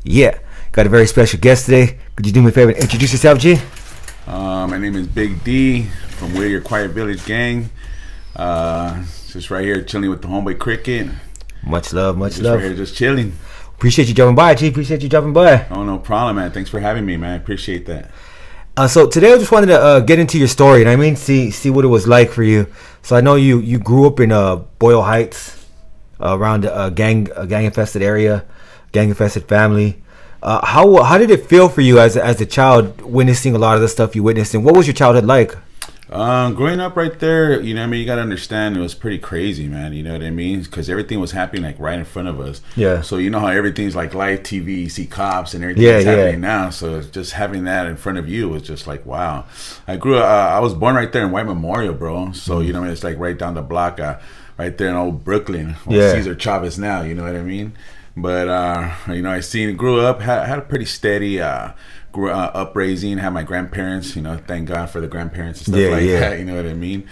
Yeah, got a very special guest today. Could you do me a favor and introduce yourself, G? My name is Big D from Whittier Quiet Village Gang. Just right here chilling with the homeboy Cricket. Much love. Right here just chilling. Appreciate you dropping by, G. Appreciate you dropping by. Oh, no problem, man. Thanks for having me, man. I appreciate that. So today I just wanted to get into your story, and I mean, see what it was like for you. So I know you grew up in Boyle Heights, around a gang infested area, gang infested family. How did it feel for you as a child witnessing a lot of the stuff you witnessed, and what was your childhood like? Growing up right there, you know what I mean, you got to understand it was pretty crazy, man. You know what I mean? Because everything was happening like right in front of us. Yeah. So you know how everything's like live TV, you see cops and everything that's happening now. So just having that in front of you was just like, wow. I was born right there in White Memorial, bro. So, you know what I mean? It's like right down the block, right there in old Brooklyn. Cesar Chavez now, you know what I mean? But, you know, grew up, had a pretty steady upraising, had my grandparents, you know, thank God for the grandparents and stuff that, you know what I mean?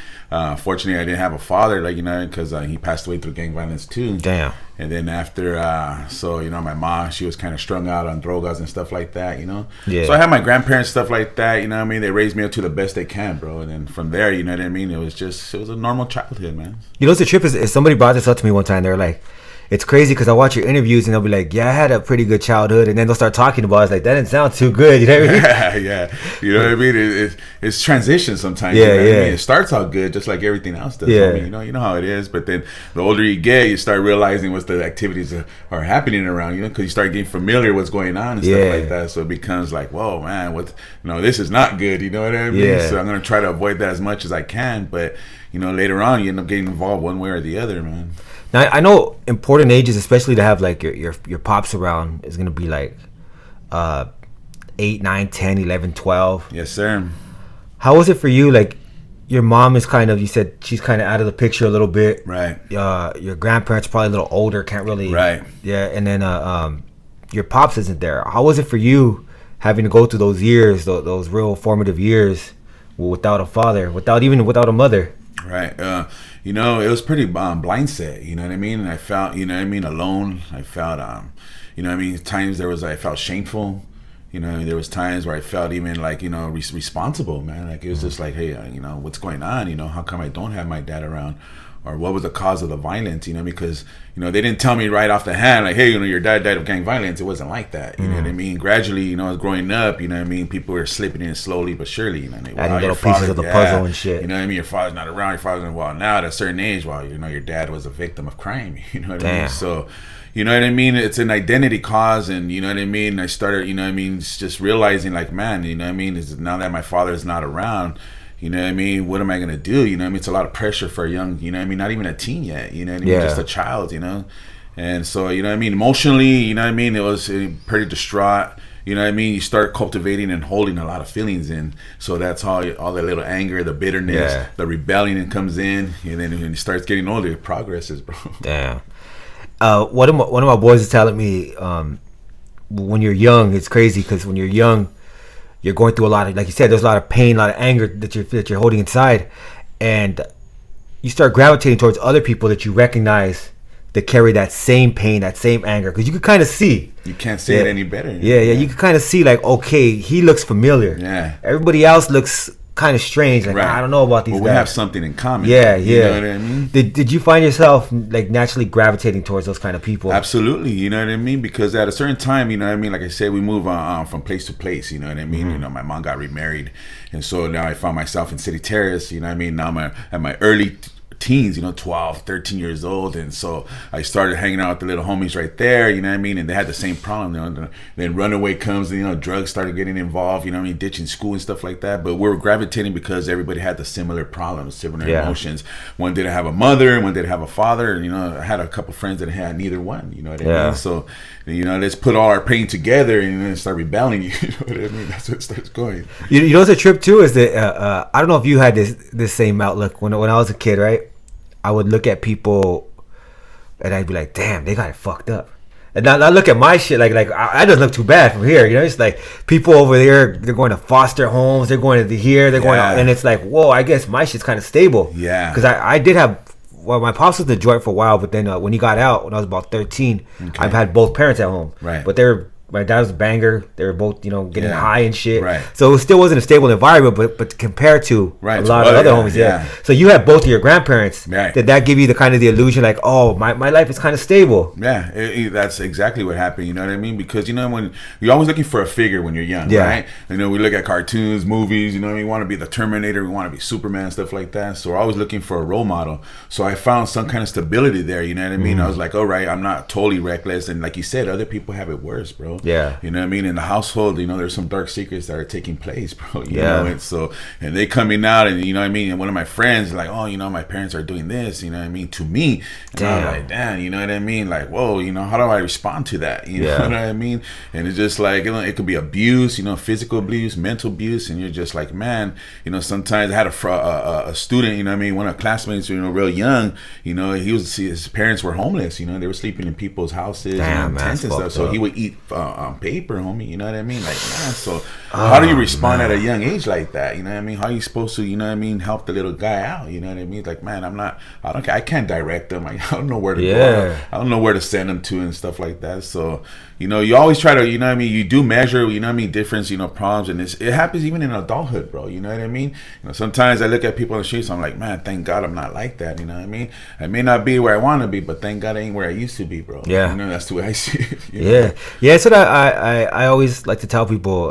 Fortunately, I didn't have a father, like, you know, because he passed away through gang violence too. Damn. And then after, so, you know, my mom, she was kind of strung out on drogas and stuff like that, you know? Yeah. So I had my grandparents, stuff like that, you know what I mean? They raised me up to the best they can, bro. And then from there, you know what I mean? It was a normal childhood, man. You know what's the trip is somebody brought this up to me one time. They were like, it's crazy because I watch your interviews and they'll be like, yeah, I had a pretty good childhood, and then they'll start talking about it. It's like, that didn't sound too good, you know what I mean? Yeah, you know what I mean? It's transition sometimes. Yeah, you know what yeah. I mean? It starts out good, just like everything else does. Yeah. I mean, you know how it is. But then the older you get, you start realizing what the activities are happening around, you know, because you start getting familiar with what's going on and stuff like that. So it becomes like, whoa, man, this is not good. You know what I mean? Yeah. So I'm gonna try to avoid that as much as I can. But you know, later on, you end up getting involved one way or the other, man. Now, I know important ages, especially to have like your pops around, is going to be like 8, 9, 10, 11, 12. Yes, sir. How was it for you? Like, your mom is you said she's kind of out of the picture a little bit. Right. Your grandparents are probably a little older, can't really. Right. Yeah, and then your pops isn't there. How was it for you having to go through those years, those real formative years, without a father, without a mother? Right. You know, it was pretty blindset, you know what I mean? And I felt, you know what I mean, alone. I felt, you know what I mean, times I felt shameful. You know, there was times where I felt even like, you know, responsible, man. Like, it was just like, hey, you know, what's going on? You know, how come I don't have my dad around? Or what was the cause of the violence, you know, because, you know, they didn't tell me right off the hand, like, hey, you know, your dad died of gang violence. It wasn't like that, you know what I mean? Gradually, you know, growing up, you know what I mean, people were slipping in slowly but surely, you know what I mean? Adding little pieces of the puzzle and shit. You know what I mean? Your father's not around, your father's now at a certain age, you know, your dad was a victim of crime, you know what I mean? So, you know what I mean? It's an identity cause, and you know what I mean? I started, you know what I mean, just realizing like, man, you know what I mean, is now that my father is not around, you know what I mean? What am I going to do? You know what I mean? It's a lot of pressure for a young, you know what I mean? Not even a teen yet, you know what I mean? Just a child, you know? And so, you know what I mean? Emotionally, you know what I mean? It was pretty distraught. You know what I mean? You start cultivating and holding a lot of feelings in. So that's how all the little anger, the bitterness, the rebellion comes in. And then when it starts getting older, it progresses, bro. Damn. One of my boys is telling me, when you're young, it's crazy because when you're young, you're going through a lot of, like you said, there's a lot of pain, a lot of anger that you're holding inside, and you start gravitating towards other people that you recognize that carry that same pain, that same anger, because you can kind of see. You can't say it any better. Yeah, you can kind of see, like, okay, he looks familiar. Yeah. Everybody else looks kind of strange. Like, I don't know about these guys. We have something in common. Yeah. You know what I mean? Did you find yourself like naturally gravitating towards those kind of people? Absolutely. You know what I mean? Because at a certain time, you know what I mean? Like I said, we move from place to place. You know what I mean? You know, my mom got remarried, and so now I found myself in City Terrace. You know what I mean? Now I'm at my early teens, you know, 12, 13 years old, and so I started hanging out with the little homies right there, you know what I mean, and they had the same problem, you know. Then runaway comes, and, you know, drugs started getting involved, you know what I mean, ditching school and stuff like that, but we were gravitating because everybody had the similar problems, similar emotions. One didn't have a mother, one didn't have a father, and, you know, I had a couple friends that had neither one, you know what I mean, so, you know, let's put all our pain together and then start rebelling, you know what I mean, that's what starts going. You know what's a trip too is that, I don't know if you had this same outlook when I was a kid, right? I would look at people and I'd be like, damn, they got it fucked up. And now I look at my shit like I don't look too bad from here, you know. It's like people over there, they're going to foster homes, they're going to here, they're going out, and it's like, whoa, I guess my shit's kind of stable. Yeah. Because I did have, well, my pops was in Detroit for a while, but then when he got out, when I was about 13, I've had both parents at home. Right. But they're My dad was a banger. They were both, getting high and shit. Right. So it still wasn't a stable environment, but compared to a lot of other homies, So you had both of your grandparents. Right. Did that give you the kind of the illusion, like, oh, my life is kind of stable? Yeah, that's exactly what happened. You know what I mean? Because when you're always looking for a figure when you're young, right? We look at cartoons, movies. We want to be the Terminator, we want to be Superman, stuff like that. So we're always looking for a role model. So I found some kind of stability there. You know what I mean? I was like, all right, I'm not totally reckless, and like you said, other people have it worse, bro. Yeah. You know what I mean? In the household, there's some dark secrets that are taking place, bro. You know, and they coming out, and and one of my friends like, oh, my parents are doing this, to me. And I'm like, damn, you know what I mean? Like, whoa, how do I respond to that? You know what I mean? And it's just like, it could be abuse, physical abuse, mental abuse, and you're just like, man, sometimes I had a student, one of the classmates, real young, his parents were homeless, they were sleeping in people's houses and tents and stuff. So he would eat paper, homie, you know what I mean? Like, man, so how do you respond at a young age like that? You know what I mean? How are you supposed to, help the little guy out? You know what I mean? Like, man, I can't direct them. I don't know where to go. I don't know where to send them to and stuff like that. So, you always try to, you do measure, difference, problems, and it happens even in adulthood, bro. You know what I mean? Sometimes I look at people on the streets, I'm like, man, thank God I'm not like that. You know what I mean? I may not be where I want to be, but thank God I ain't where I used to be, bro. Yeah. That's the way I see it. Yeah. So that I always like to tell people,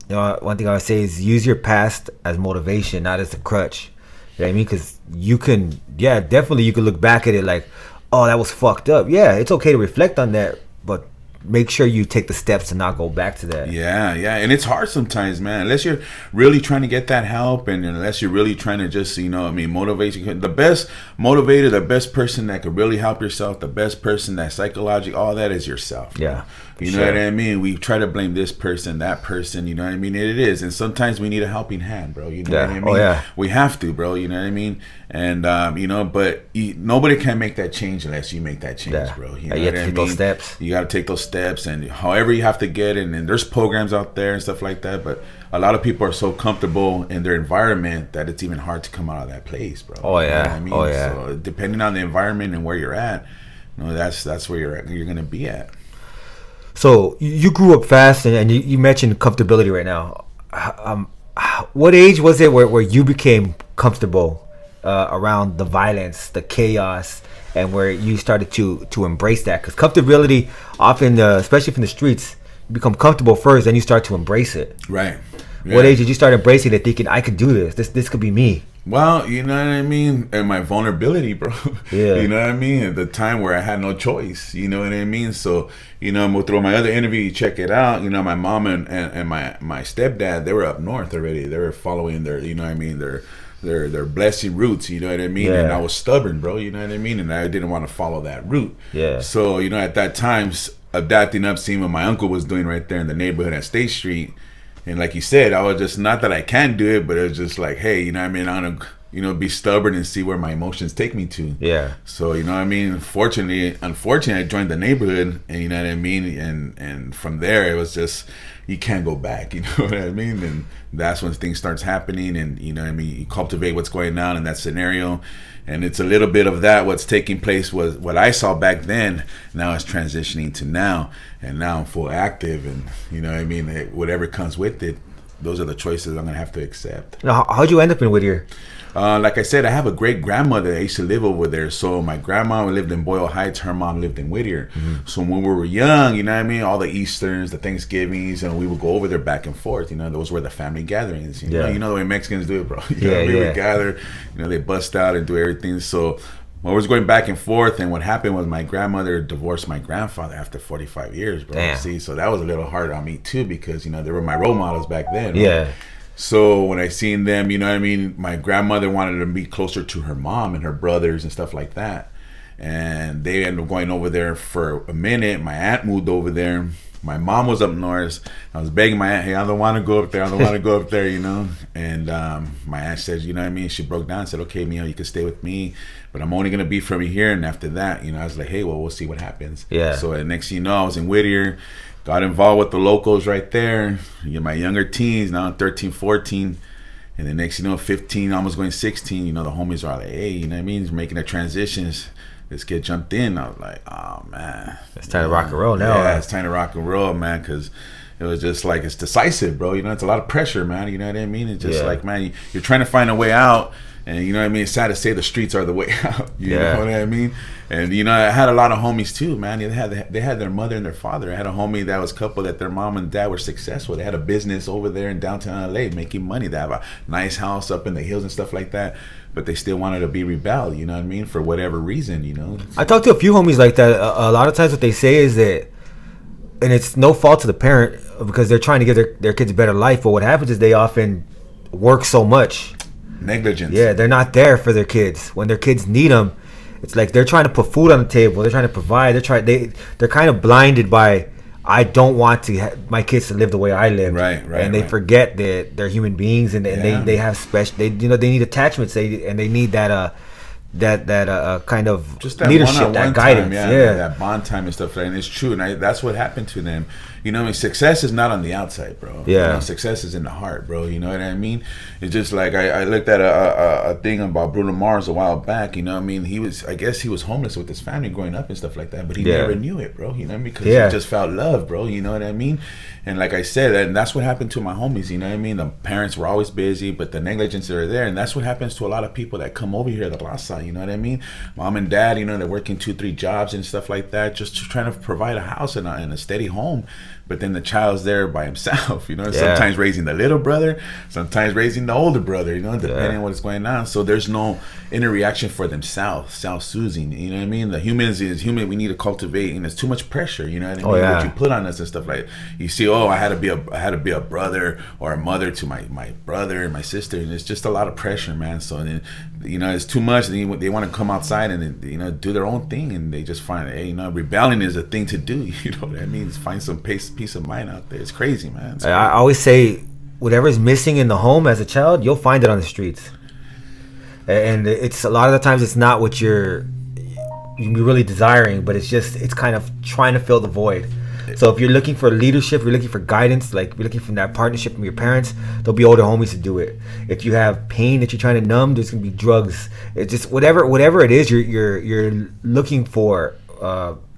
one thing I would say is use your past as motivation, not as a crutch. You know what I mean? Because you can, definitely you can look back at it like, oh, that was fucked up. Yeah, it's okay to reflect on that, but make sure you take the steps to not go back to that. Yeah, and it's hard sometimes, man. Unless you're really trying to get that help, and unless you're really trying to just, motivate you. The best motivator, the best person that could really help yourself, the best person that psychological, all that is yourself. Yeah. You know what I mean? We try to blame this person, that person, you know what I mean? It is. And sometimes we need a helping hand, bro. You know what I mean? Oh, yeah. We have to, bro. You know what I mean? And, but nobody can make that change unless you make that change, bro. You know you have to take those steps. You got to take those steps, and however you have to get in. And there's programs out there and stuff like that. But a lot of people are so comfortable in their environment that it's even hard to come out of that place, bro. Oh, yeah. You know what I mean? Oh, yeah. So depending on the environment and where you're at, that's where you're going to be at. So you grew up fast, and you mentioned comfortability right now. What age was it where you became comfortable around the violence, the chaos, and where you started to embrace that? Because comfortability often, especially from the streets, you become comfortable first, then you start to embrace it. Right. Yeah. What age did you start embracing it, thinking, I could do this? This could be me? Well, you know what I mean? And my vulnerability, bro. Yeah. You know what I mean? At the time where I had no choice, you know what I mean? So, through my other interview, you check it out, my mom and my stepdad, they were up north already. They were following their, their blessing roots, you know what I mean? Yeah. And I was stubborn, bro, you know what I mean? And I didn't want to follow that route. Yeah. So, at that time, adapting up, seeing what my uncle was doing right there in the neighborhood at State Street. And like you said, I was just, not that I can do it, but it was just like, hey, you know what I mean? I'm going to, be stubborn and see where my emotions take me to. Yeah. So, you know what I mean? Unfortunately, I joined the neighborhood, and you know what I mean? And from there, it was just, you can't go back, you know what I mean? And that's when things starts happening, and you know what I mean? You cultivate what's going on in that scenario. And it's a little bit of that. What's taking place was what I saw back then. Now it's transitioning to now, and now I'm full active, and you know what I mean. Whatever comes with it, those are the choices I'm gonna have to accept. Now, how'd you end up in Whittier? Like I said, I have a great grandmother that used to live over there. So my grandma lived in Boyle Heights. Her mom lived in Whittier. Mm-hmm. So when we were young, you know what I mean? All the Easterns, the Thanksgivings, and we would go over there back and forth. You know, those were the family gatherings. You know the way Mexicans do it, bro. We would gather, they bust out and do everything. So I was going back and forth, and what happened was my grandmother divorced my grandfather after 45 years, bro. Damn. See, so that was a little hard on me too, because, they were my role models back then. Right? Yeah. So when I seen them, you know what I mean, my grandmother wanted to be closer to her mom and her brothers and stuff like that. And they ended up going over there for a minute. My aunt moved over there. My mom was up north. I was begging my aunt, hey, I don't want to go up there. I don't want to go up there, And my aunt said, you know what I mean? She broke down and said, okay, you can stay with me, but I'm only going to be from here. And after that, I was like, hey, well, we'll see what happens. Yeah. So next thing you know, I was in Whittier. Got involved with the locals right there. My younger teens, now I'm 13, 14. And the next, 15, almost going 16, the homies are like, hey, you know what I mean? Making the transitions this kid jumped in. I was like, oh man, it's time to rock and roll now. Yeah, it's time to rock and roll, man, because it was just like, it's decisive, bro. You know, it's a lot of pressure, man. You know what I mean? It's just like, man, you're trying to find a way out. And you know what I mean? It's sad to say the streets are the way out. You know what I mean? And you know, I had a lot of homies too, man. They had their mother and their father. I had a homie that was coupled that their mom and dad were successful. They had a business over there in downtown LA making money. They have a nice house up in the hills and stuff like that. But they still wanted to be rebel, you know what I mean? For whatever reason, you know? I talked to a few homies like that. A lot of times what they say is that, and it's no fault to the parent because they're trying to give their kids a better life. But what happens is they often work so much. Negligence. Yeah, they're not there for their kids when their kids need them. It's like they're trying to put food on the table. They're trying to provide. They're kind of blinded by, I don't want my kids to live the way I live. Right. And they forget that they're human beings and they have special. They need attachments. They need that kind of just that leadership, that guidance. Time, that bond time and stuff like that. And it's true, and that's what happened to them. You know what I mean? Success is not on the outside, bro. Yeah. You know, success is in the heart, bro. You know what I mean? It's just like I looked at a thing about Bruno Mars a while back. You know what I mean? I guess he was homeless with his family growing up and stuff like that, but he never knew it, bro. You know what I mean? Because he just felt love, bro. You know what I mean? And like I said, and that's what happened to my homies. You know what I mean? The parents were always busy, but the negligence are there, and that's what happens to a lot of people that come over here to the Raza. You know what I mean? Mom and dad, you know, they're working 2-3 jobs and stuff like that, just trying to provide a house and a steady home. But then the child's there by himself, you know, sometimes raising the little brother, sometimes raising the older brother, you know, depending on what's going on. So there's no inner reaction for themselves, self-soothing, you know what I mean? The humans is human, we need to cultivate, and there's too much pressure, you know what I mean? What you put on us and stuff like, you see, I had to be a brother or a mother to my brother and my sister, and it's just a lot of pressure, man. So then, you know, it's too much, and they want to come outside and, you know, do their own thing, and they just find, hey, you know, rebelling is a thing to do, you know what I mean? It's find some peace of mind out there. It's crazy, man. I always say, whatever's missing in the home as a child, you'll find it on the streets. And it's a lot of the times it's not what you're really desiring, but it's kind of trying to fill the void. So if you're looking for leadership, you're looking for guidance, like you're looking for that partnership from your parents, there'll be older homies to do it. If you have pain that you're trying to numb, there's gonna be drugs. It's just whatever it is you're looking for.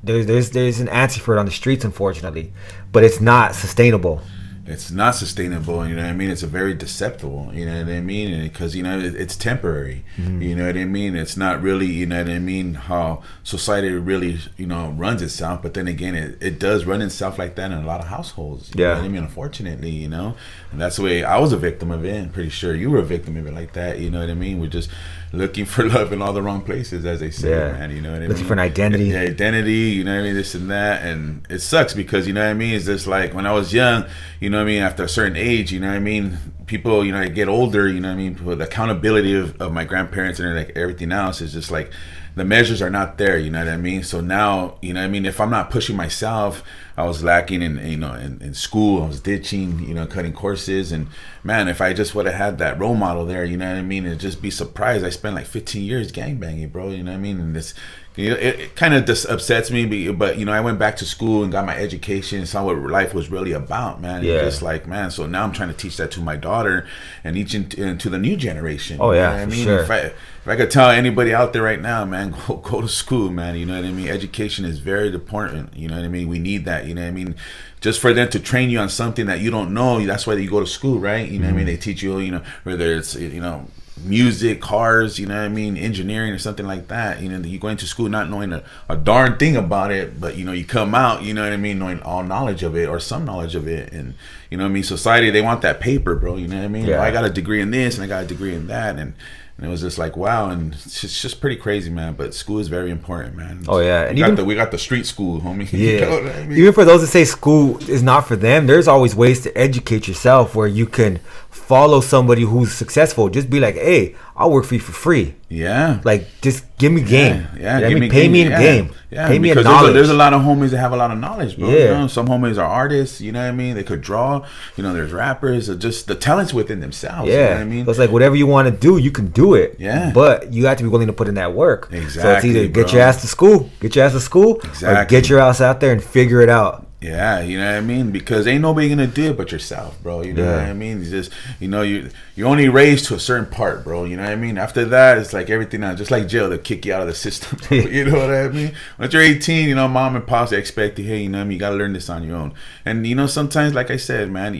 There's an answer for it on the streets, unfortunately, but it's not sustainable. It's not sustainable, you know what I mean? It's a very deceptive, you know what I mean? Because, you know, it's temporary, you know what I mean? It's not really, you know what I mean, how society really, you know, runs itself. But then again, it does run itself like that in a lot of households, you know what I mean? Unfortunately, you know? And that's the way I was a victim of it. I'm pretty sure you were a victim of it like that, you know what I mean? We're just looking for love in all the wrong places, as they say, man, you know what I mean? Looking for an identity. Yeah, identity, you know what I mean, this and that. And it sucks because, you know what I mean, it's just like when I was young, you know what I mean, after a certain age, you know what I mean, people, you know, I get older, you know what I mean, with the accountability of my grandparents and like everything else is just like, the measures are not there, you know what I mean? So now, you know what I mean, if I'm not pushing myself, I was lacking in, you know, in school, I was ditching, you know, cutting courses. And man, if I just would have had that role model there, you know what I mean, it'd just be surprised. I spent like 15 years gangbanging, bro, you know what I mean? And this, you know, it kind of just upsets me, but you know, I went back to school and got my education and saw what life was really about, man. Yeah. Just like, man, so now I'm trying to teach that to my daughter and each into the new generation. Oh yeah, you know what I mean? Sure. If I could tell anybody out there right now, man, go to school, man. You know what I mean? Education is very important. You know what I mean? We need that. You know what I mean? Just for them to train you on something that you don't know. That's why you go to school, right? You know what I mean? They teach you, you know, whether it's, you know, music, cars, you know what I mean, engineering or something like that. You know, you go into school not knowing a darn thing about it, but you know, you come out, you know what I mean, knowing all knowledge of it or some knowledge of it. And you know what I mean, society, they want that paper, bro, you know what I mean? Well, I got a degree in this and I got a degree in that, and it was just like, wow, and it's just pretty crazy, man. But school is very important, man. Oh yeah, and we got the street school, homie. Yeah. You know what I mean? Even for those that say school is not for them, there's always ways to educate yourself where you can follow somebody who's successful. Just be like, hey, I'll work for you for free. Yeah. Like, just give me game. Yeah. Pay me in game. Yeah. Pay me in because knowledge. There's a lot of homies that have a lot of knowledge, bro. Yeah. You know? Some homies are artists, you know what I mean? They could draw. You know, there's rappers. Or just the talents within themselves. Yeah. You know what I mean? So it's like whatever you want to do, you can do it. Yeah. But you have to be willing to put in that work. Exactly. So it's either get your ass to school, or get your ass out there and figure it out. Yeah, you know what I mean? Because ain't nobody gonna do it but yourself, bro. You know what I mean? It's just, you're only raised to a certain part, bro. You know what I mean? After that, it's like everything else. Just like jail, they'll kick you out of the system. Bro. You know what I mean? Once you're 18, mom and pops, they expect you, hey, you know what I mean? You gotta learn this on your own. And, sometimes, like I said, man,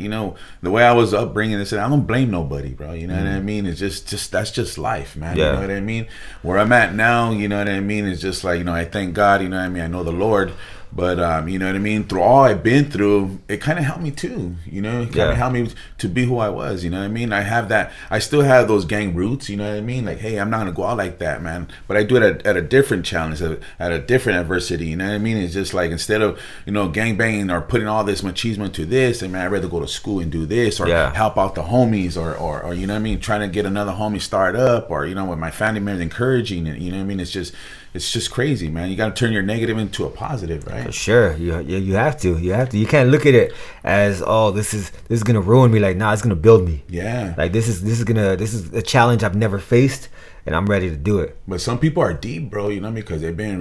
the way I was upbringing this, I don't blame nobody, bro. You know what I mean? It's just that's just life, man. Yeah. You know what I mean? Where I'm at now, you know what I mean? It's just like, I thank God, you know what I mean? I know the Lord. But you know what I mean, through all I've been through, it kind of helped me too, it kind of helped me to be who I was, you know what I mean. I still have those gang roots, you know what I mean, like, hey, I'm not gonna go out like that, man, but I do it at a different challenge, at a different adversity, you know what I mean. It's just like, instead of gang banging or putting all this machismo into this, and man, I'd rather go to school and do this, or help out the homies, or you know what I mean, trying to get another homie start up, or with my family members encouraging it, you know what I mean. It's just crazy, man. You got to turn your negative into a positive, right? For sure. You have to. You can't look at it as, oh, this is gonna ruin me. Like, nah, it's gonna build me. Yeah. Like, this is a challenge I've never faced, and I'm ready to do it. But some people are deep, bro. You know what I mean? Because they've been,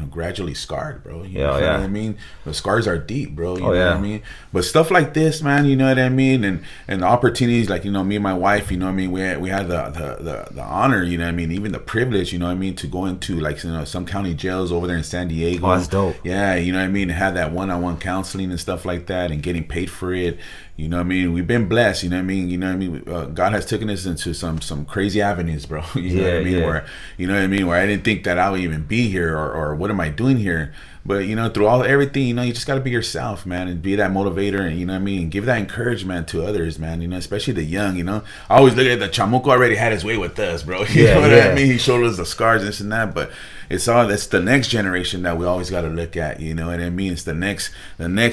gradually scarred, bro. You know what I mean? The scars are deep, bro. You know what I mean? But stuff like this, man. You know what I mean? And the opportunities, like, me and my wife. You know what I mean? We had the honor. You know what I mean? Even the privilege. You know what I mean? To go into, like, some county jails over there in San Diego. Oh, that's dope. Yeah, you know what I mean? To have that one-on-one counseling and stuff like that, and getting paid for it. You know what I mean? We've been blessed. You know what I mean? You know what I mean? God has taken us into some crazy avenues, bro. You know what I mean? Where, you know what I mean? Where I didn't think that I would even be here, or what am I doing here? But, through everything, you just got to be yourself, man, and be that motivator, and, you know what I mean? And give that encouragement to others, man, especially the young, I always look at the chamuco already had his way with us, bro. You know what I mean? He showed us the scars, this and that, but it's the next generation that we always got to look at, you know what I mean? It's the next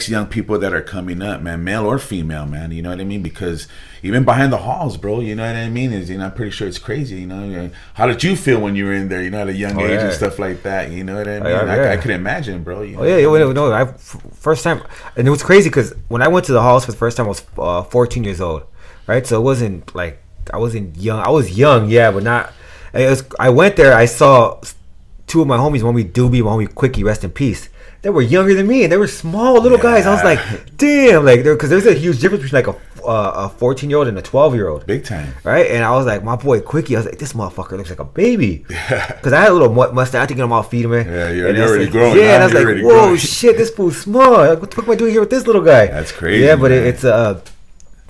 young people that are coming up, man, male or female, man, you know what I mean? Because even behind the halls, bro, you know what I mean? I'm pretty sure it's crazy, How did you feel when you were in there, at a young age and stuff like that, you know what I mean? I could imagine, bro. First time, and it was crazy because when I went to the halls for the first time, I was 14 years old, right? So it wasn't like I wasn't young. I was young, yeah, but not. I went there. I saw two of my homies, one homie Doobie, one homie Quickie, rest in peace. They were younger than me, and they were small little guys. I was like, damn, like, because there's a huge difference between like a 14-year-old and a 12-year-old. Big time. Right? And I was like, my boy Quickie, I was like, this motherfucker looks like a baby. Because I had a little mustache. I had to get him off, feed him. Yeah, you're already growing. Yeah, and I was like, whoa, shit, this fool's small. Like, what the fuck am I doing here with this little guy? That's crazy. Yeah, but it's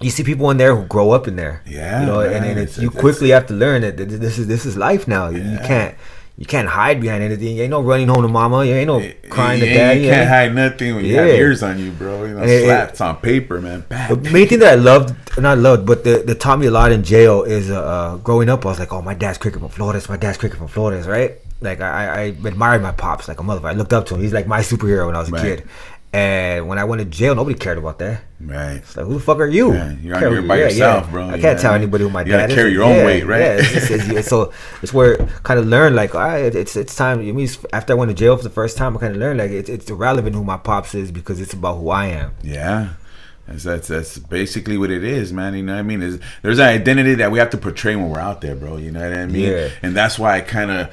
you see people in there who grow up in there. Yeah, and you quickly have to learn that this is life now. You can't hide behind anything. You ain't no running home to mama. You ain't no crying to daddy. You can't hide nothing when you have ears on you, bro. Slaps on paper, man. The main thing that I loved, but that taught me a lot in jail is growing up. I was like, oh, my dad's cricket from Flores. Right? Like I admired my pops like a motherfucker. I looked up to him. He's like my superhero when I was a kid. And when I went to jail, nobody cared about that. Right. It's like, who the fuck are you? Yeah, you're on here by yourself, bro. I can't tell anybody who my dad is. You gotta carry your own weight, right? Yeah, so it's where I kind of learned, like, all right, it's time. I mean, after I went to jail for the first time, I kind of learned, like, it's irrelevant who my pops is because it's about who I am. Yeah. That's basically what it is, man. You know what I mean? There's an identity that we have to portray when we're out there, bro. You know what I mean? Yeah. And that's why I kind of,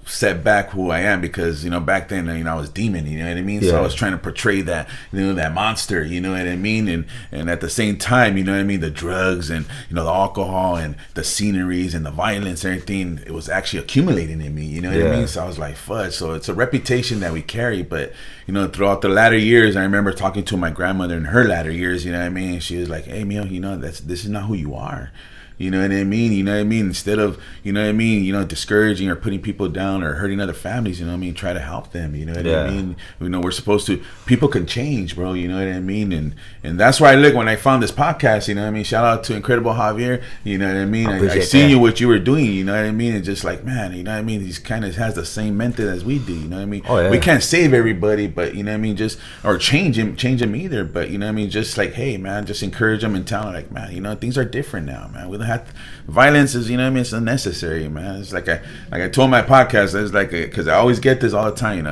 set back who I am because, back then, I was demon, you know what I mean? Yeah. So I was trying to portray that, that monster, you know what I mean? And at the same time, you know what I mean? The drugs and, the alcohol and the sceneries and the violence and everything, it was actually accumulating in me, you know what I mean? So I was like, fudge. So it's a reputation that we carry, but, throughout the latter years, I remember talking to my grandmother in her latter years, you know what I mean? She was like, hey, Mio, this is not who you are. You know what I mean? Instead of, discouraging or putting people down or hurting other families, try to help them, you know what I mean? We're supposed to, people can change, bro, you know what I mean? And that's why I look, when I found this podcast, you know what I mean? Shout out to Incredible Javier, you know what I mean? I seen you, what you were doing, you know what I mean? And just like, man, you know what I mean? He's kind of has the same method as we do, you know what I mean? Oh, yeah. We can't save everybody, but, you know what I mean? Just, or change him either, but, you know what I mean? Just like, hey, man, just encourage them and tell them, like, man, things are different now, man. We don't have to, violence is, it's unnecessary, man. It's like I told my podcast, it's like, because I always get this all the time,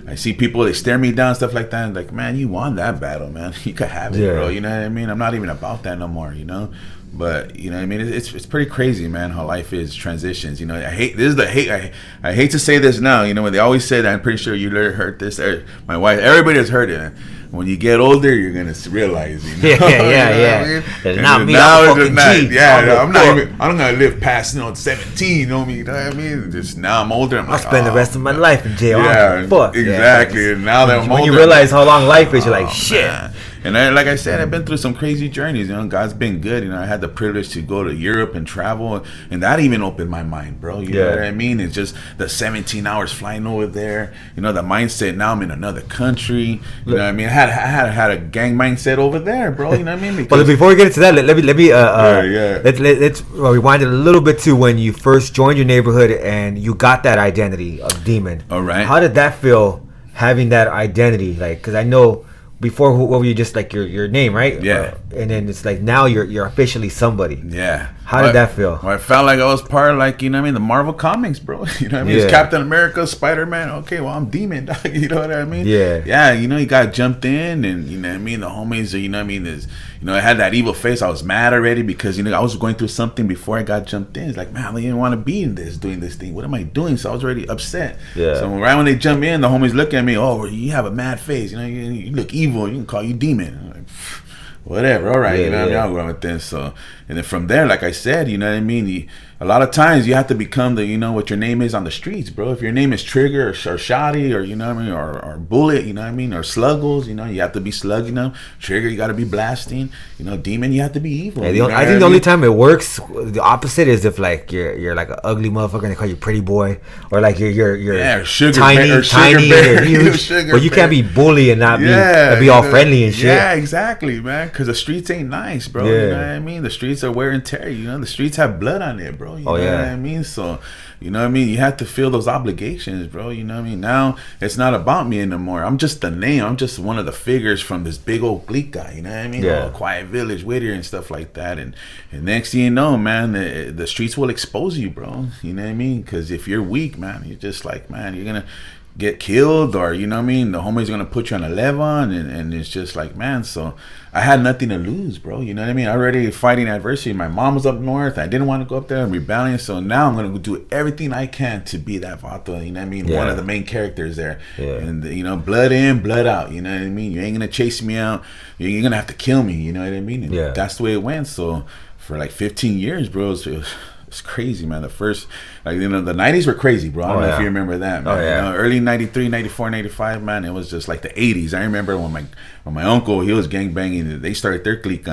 I see people, they stare me down, stuff like that, and like, man, you won that battle, man. You could have it, bro, you know what I mean? I'm not even about that no more, But you know, I mean, it's pretty crazy, man, how life is transitions. You know, I hate this is the hate. I hate to say this now. You know, when they always said, I'm pretty sure you heard this. My wife, everybody has heard it. When you get older, you're gonna realize. You know? Yeah. I mean? It's not me. Now I'm it's fucking not. G. Yeah, I'm not even. I'm gonna live past 17. You know what I mean? Just now I'm older. I'll spend the rest of my life in jail. Yeah, fuck. exactly. And now that I'm older, when you realize how long life is, you're like, shit. Man. And like I said, I've been through some crazy journeys. You know, God's been good. You know, I had the privilege to go to Europe and travel, and that even opened my mind, bro. You know what I mean? It's just the 17 hours flying over there. You know, the mindset. Now I'm in another country. You know what I mean? I had a gang mindset over there, bro. You know what I mean? But before we get into that, let me let's rewind it a little bit to when you first joined your neighborhood and you got that identity of demon. All right. How did that feel, having that identity? Like, because I know. Before, what were you, just like your name, right? Yeah. And then it's like now you're officially somebody. Yeah. How did that feel? Well, I felt like I was part of, like, you know what I mean, the Marvel comics, bro. You know what I mean? It's Captain America, Spider-Man. Okay, well, I'm Demon, dog. You know what I mean? Yeah. Yeah, you know, you got jumped in, and, you know what I mean, the homies, you know what I mean, is, you know, I had that evil face. I was mad already because, you know, I was going through something before I got jumped in. It's like, man, I didn't want to be in this, doing this thing. What am I doing? So I was already upset. Yeah. So right when they jump in, the homies look at me, oh, you have a mad face. You know, you look evil. You can call you Demon. I'm like, whatever, all right, you know what I mean? I'll go with this. So, and then from there, like I said, you know what I mean? A lot of times you have to become the, you know, what your name is on the streets, bro. If your name is Trigger or Shoddy or, you know what I mean, or Bullet, you know what I mean, or Sluggles, you know, you have to be slugging them. Trigger, you got to be blasting. You know, Demon, you have to be evil. Yeah, I think the only time it works, the opposite, is if like you're like an ugly motherfucker and they call you pretty boy, or like you're sugar tiny, or huge, but you can't be bully and not be all friendly and shit. Yeah, exactly, man. Because the streets ain't nice, bro. Yeah. You know what I mean? The streets are wear and tear. You know, the streets have blood on it, bro. You know what I mean? So, you know what I mean? You have to feel those obligations, bro. You know what I mean? Now, it's not about me anymore. I'm just the name. I'm just one of the figures from this big old Gleek guy. You know what I mean? Yeah. Quiet Village, Whittier, and stuff like that. And next thing you know, man, the streets will expose you, bro. You know what I mean? Because if you're weak, man, you're just like, man, you're going to get killed, or, you know what I mean, the homies gonna put you on a level, and it's just like, man. So I had nothing to lose, bro. You know what I mean? Already fighting adversity. My mom was up north. I didn't want to go up there and rebelling. So now I'm gonna do everything I can to be that Vato. You know what I mean? One of the main characters there. Yeah. And, you know, blood in, blood out. You know what I mean? You ain't gonna chase me out. You're gonna have to kill me. You know what I mean? And that's the way it went. So for like 15 years, bro, it's crazy, man. The first, like, you know, the 90s were crazy, bro. I don't know if you remember that, man. You know, early 93, 94, 95, man, it was just like the 80s. I remember when my uncle, he was gangbanging, they started their clique.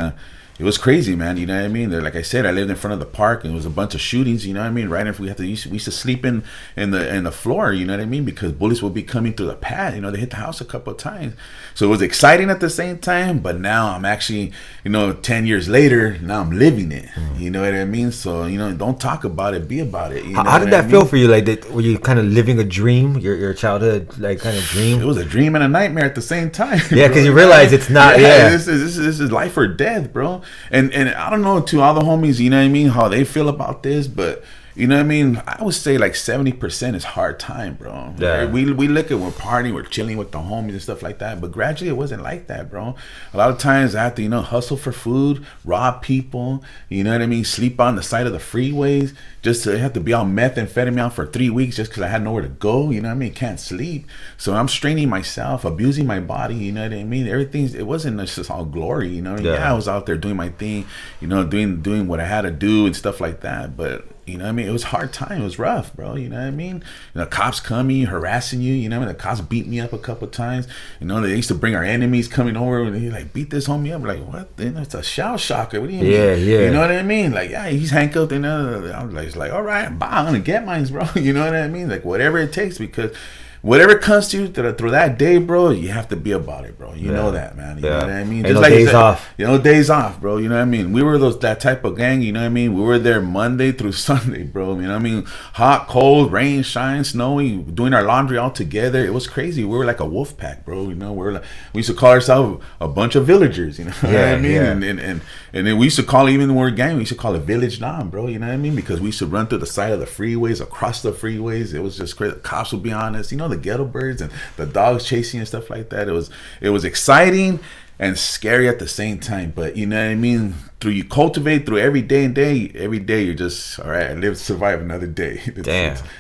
It was crazy, man. You know what I mean? Like I said, I lived in front of the park, and it was a bunch of shootings. You know what I mean? Right after we used to sleep in the floor. You know what I mean? Because bullets would be coming through the pad. You know, they hit the house a couple of times. So it was exciting at the same time. But now I'm actually, you know, 10 years later, now I'm living it. You know what I mean? So, you know, don't talk about it, be about it. You know how did that feel for you? Like, were you kind of living a dream, your childhood, like, kind of dream? It was a dream and a nightmare at the same time. Yeah, because you realize it's not. This is life or death, bro. And I don't know, to all the homies, you know what I mean, how they feel about this, but you know what I mean, I would say like 70% is hard time, bro. Yeah. We look at, we're partying, we're chilling with the homies and stuff like that, but gradually it wasn't like that, bro. A lot of times I have to, you know, hustle for food, rob people, you know what I mean, sleep on the side of the freeways, just to have to be on methamphetamine out for 3 weeks just because I had nowhere to go, you know what I mean, can't sleep. So I'm straining myself, abusing my body, you know what I mean. It wasn't just all glory, you know. Yeah, I was out there doing my thing, you know, doing what I had to do and stuff like that, but you know what I mean? It was a hard time. It was rough, bro. You know what I mean? You know, cops coming, harassing you. You know what I mean? The cops beat me up a couple of times. You know, they used to bring our enemies coming over and they like beat this homie up. Like, what? It's a shell shocker. What do you mean? Yeah. You know what I mean? Like, yeah, he's handcuffed. And I was like, all right, bye, I'm gonna get mine, bro. You know what I mean? Like, whatever it takes, because whatever comes to you through that day, bro, you have to be about it, bro. You know that, man. You know what I mean? Just like days off. You know, days off, bro. You know what I mean? We were that type of gang, you know what I mean? We were there Monday through Sunday, bro. You know what I mean? Hot, cold, rain, shine, snowy, doing our laundry all together. It was crazy. We were like a wolf pack, bro. You know, we used to call ourselves a bunch of villagers, you know what I mean? Yeah. And then we used to call, even the word gang, we used to call it village numb, bro. You know what I mean? Because we used to run through the side of the freeways, across the freeways. It was just crazy. The cops would be on us. You know, the ghetto birds and the dogs chasing and stuff like that. It was exciting, and scary at the same time. But you know what I mean? Through you cultivate through every day, you're just all right. I live to survive another day.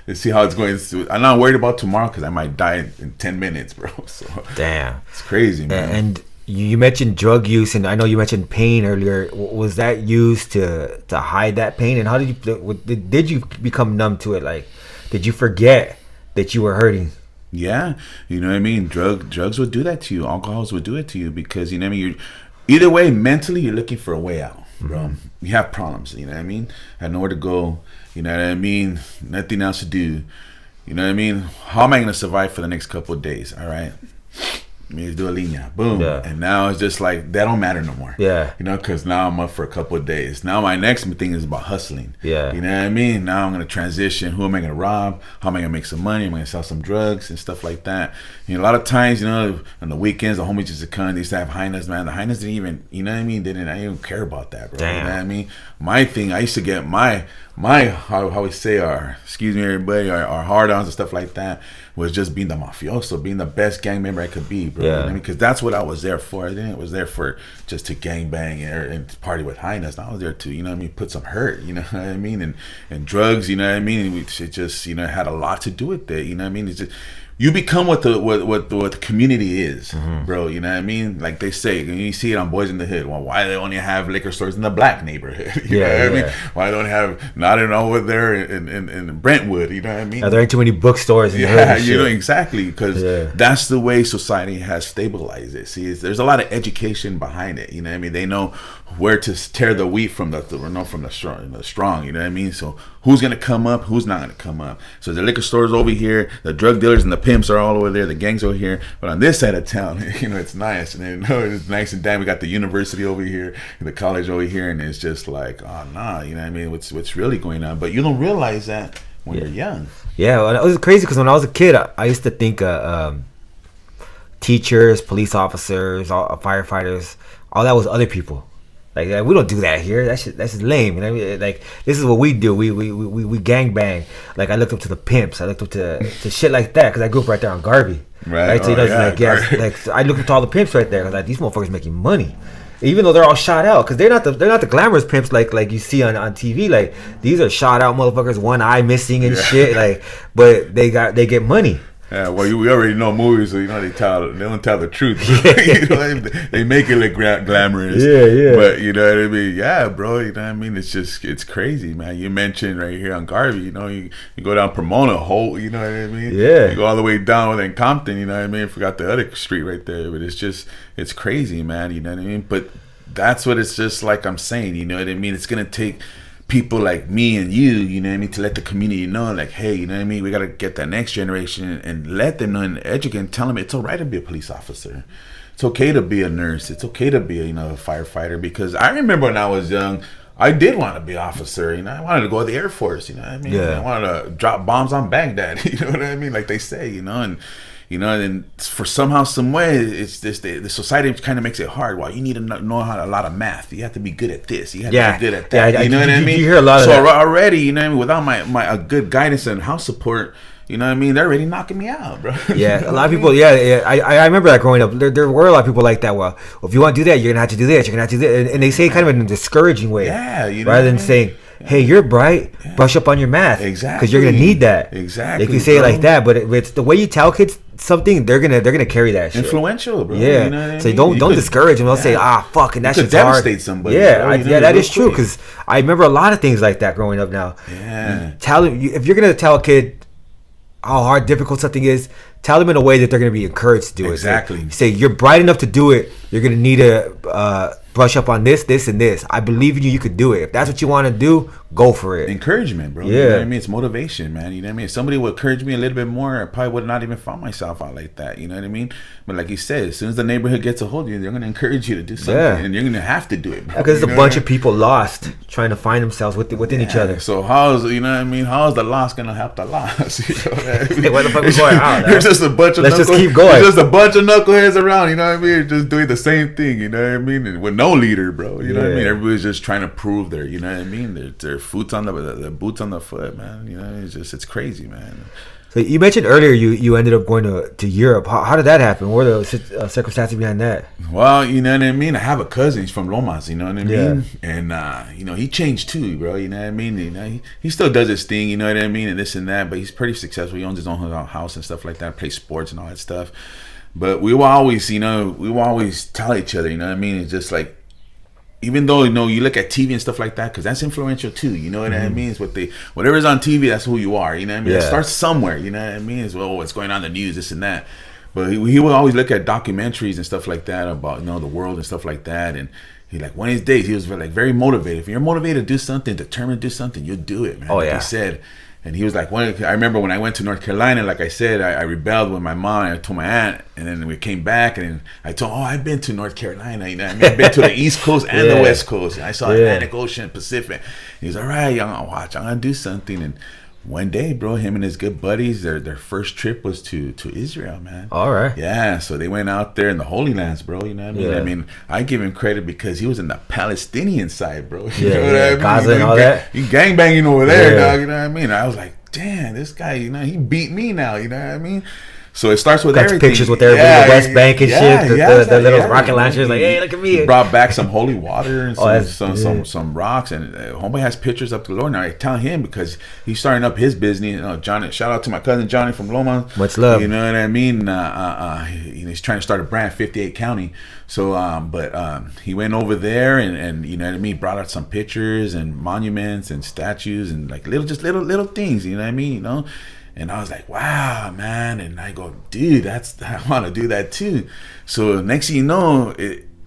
Let's see how it's going. I'm not worried about tomorrow because I might die in 10 minutes, bro. So it's crazy, man. And you mentioned drug use, and I know you mentioned pain earlier. Was that used to hide that pain? And how did you become numb to it? Like, did you forget that you were hurting? Yeah, you know what I mean. Drugs would do that to you. Alcohols would do it to you because you know what I mean. Either way, mentally, you're looking for a way out, bro. Mm-hmm. You have problems. You know what I mean. I had nowhere to go. You know what I mean. Nothing else to do. You know what I mean. How am I gonna survive for the next couple of days? All right. Me do a linea, boom, and now it's just like that don't matter no more. Yeah, you know, because now I'm up for a couple of days. Now my next thing is about hustling. Yeah, you know what I mean. Now I'm gonna transition. Who am I gonna rob? How am I gonna make some money? Am I gonna sell some drugs and stuff like that? You know, a lot of times, you know, on the weekends, the homies used to come. They used to have highness, man. The highness didn't even, you know what I mean. I didn't even care about that, bro. Damn. You know what I mean. My thing, I used to get my how we say our everybody our hard-ons and stuff like that was just being the mafioso, being the best gang member I could be, bro. Yeah. You know what I mean? Because that's what I was there for. I didn't was there for just to gang bang and party with highness. I was there to, you know what I mean, put some hurt, you know what I mean, and drugs, you know what I mean. It just, you know, had a lot to do with it, you know what I mean. It's just, you become what the community is, bro. You know what I mean? Like they say, you see it on Boys in the Hood. Well, why they only have liquor stores in the black neighborhood? You know what I mean? Why don't have not over there in Brentwood? You know what I mean? There ain't too many bookstores in the hood. Yeah, you know exactly, because that's the way society has stabilized it. See, there's a lot of education behind it. You know what I mean? They know where to tear the wheat from the strong. You know what I mean? So who's gonna come up? Who's not gonna come up? So the liquor stores over here, the drug dealers and the pimps are all over there, the gangs over here. But on this side of town, you know, it's nice, and then, it's nice and damn. We got the university over here, and the college over here, and it's just like, oh nah, you know what I mean? What's really going on? But you don't realize that when you're young. Yeah, well, it was crazy because when I was a kid, I used to think teachers, police officers, firefighters, all that was other people. Like we don't do that here. That's just lame. You know what I mean? Like this is what we do. We gang bang. Like I looked up to the pimps. I looked up to shit like that because I grew up right there on Garvey. Right. So you know, like I looked up to all the pimps right there. Like these motherfuckers making money, even though they're all shot out because they're not the glamorous pimps like you see on TV. Like these are shot out motherfuckers, one eye missing and shit. Like, but they get money. Yeah, well, we already know movies, so you know they don't tell the truth. You know, they make it look glamorous. Yeah. But you know what I mean? Yeah, bro. You know what I mean? It's crazy, man. You mentioned right here on Garvey. You know, you go down Pomona, Holt. You know what I mean? Yeah. You go all the way down in Compton. You know what I mean? Forgot the other street right there, but it's crazy, man. You know what I mean? But that's what it's just like I'm saying. You know what I mean? It's gonna take people like me and you know what I mean, to let the community know, like, hey, you know what I mean, we got to get that next generation and let them know and educate and tell them it's all right to be a police officer. It's okay to be a nurse. It's okay to be a firefighter. Because I remember when I was young, I did want to be an officer. You know, I wanted to go to the Air Force. You know what I mean? I wanted to drop bombs on Baghdad. You know what I mean? Like they say, you know, and you know, and for somehow, some way, it's this the society kind of makes it hard. Well, you need to know a lot of math. You have to be good at this. You have to be good at that. You know what I mean? You hear a lot of that. So already, you know what I mean, without my a good guidance and house support, you know what I mean, they're already knocking me out, bro. Yeah, a lot of people. Yeah, I remember that growing up. There were a lot of people like that. Well, if you want to do that, you're gonna have to do this. You're gonna have to do that, and they say it kind of in a discouraging way. Yeah, you know, rather than saying, hey, you're bright, brush up on your math. Exactly. Because you're going to need that. Exactly. They can say it like that, but it's the way you tell kids something, they're gonna carry that shit. Influential, bro. Yeah. You know what I mean? So don't discourage them. They'll say, fuck, and that shit's hard. Devastate somebody. Yeah, that is true, because I remember a lot of things like that growing up now. Yeah. If you're going to tell a kid how hard, difficult something is, tell them in a way that they're going to be encouraged to do it. Exactly. Say, you're bright enough to do it. You're going to need to brush up on this, and this. I believe in you. You could do it. If that's what you want to do, go for it. Encouragement, bro. Yeah. You know what I mean? It's motivation, man. You know what I mean? If somebody would encourage me a little bit more, I probably would not even find myself out like that. You know what I mean? But like you said, as soon as the neighborhood gets a hold of you, they're going to encourage you to do something. Yeah. And you're going to have to do it, bro. Because there's a bunch of people lost trying to find themselves within each other. So how's the lost going to help the lost? You know what I mean? Hey, where the fuck we going out? There's just a bunch of Let's just keep going. There's just a bunch of knuckleheads around, you know what I mean? Just doing the same thing, you know what I mean? And with no leader, bro. You know what I mean? Everybody's just trying to prove you know what I mean? Their boots on the foot, man. You know, it's crazy, man. So you mentioned earlier you ended up going to Europe. How did that happen? What were the circumstances behind that? Well, you know what I mean. I have a cousin. He's from Lomas. You know what I mean. And you know, he changed too, bro. You know what I mean. You know, he still does his thing. You know what I mean, and this and that. But he's pretty successful. He owns his own house and stuff like that. Plays sports and all that stuff. But we will always, you know, tell each other. You know what I mean. It's just like, even though, you know, you look at TV and stuff like that, because that's influential too. You know what I mean? It's whatever's on TV, that's who you are. You know what I mean? It starts somewhere. You know what I mean? It's, well, what's going on in the news, this and that. But he would always look at documentaries and stuff like that about, you know, the world and stuff like that. And he, like, one of his days, he was like very motivated. If you're motivated to do something, determined to do something, you'll do it, man. Oh, like yeah. he said. And he was like, I remember when I went to North Carolina, like I said, I rebelled with my mom. And I told my aunt, and then we came back, and I told, I've been to North Carolina. You know, I mean, I've been to the East Coast and the West Coast. And I saw Atlantic Ocean, Pacific. He was all right, I'm gonna watch. I'm gonna do something. And one day, bro, him and his good buddies, their first trip was to Israel, man. All right. Yeah, so they went out there in the Holy Lands, bro. You know what I mean? Yeah. I mean, I give him credit because he was in the Palestinian side, bro. You Yeah, know what I mean? Gaza and all that. He gangbanging over there, dog. You know what I mean? I was like, damn, this guy, you know, he beat me now. You know what I mean? So it starts with everything. Pictures with everybody in the West Bank and shit. The little rocket launchers, like, hey, look at me. He brought back some holy water and some rocks, and homeboy has pictures up to the Lord. Now I tell him because he's starting up his business. You know, Johnny, shout out to my cousin Johnny from Loma. Much love. You know what I mean? He's trying to start a brand, 58 County. So, he went over there and you know what I mean, brought out some pictures and monuments and statues and like little things. You know what I mean? You know. And I was like, wow, man. And I go, dude, I want to do that too. So next thing you know,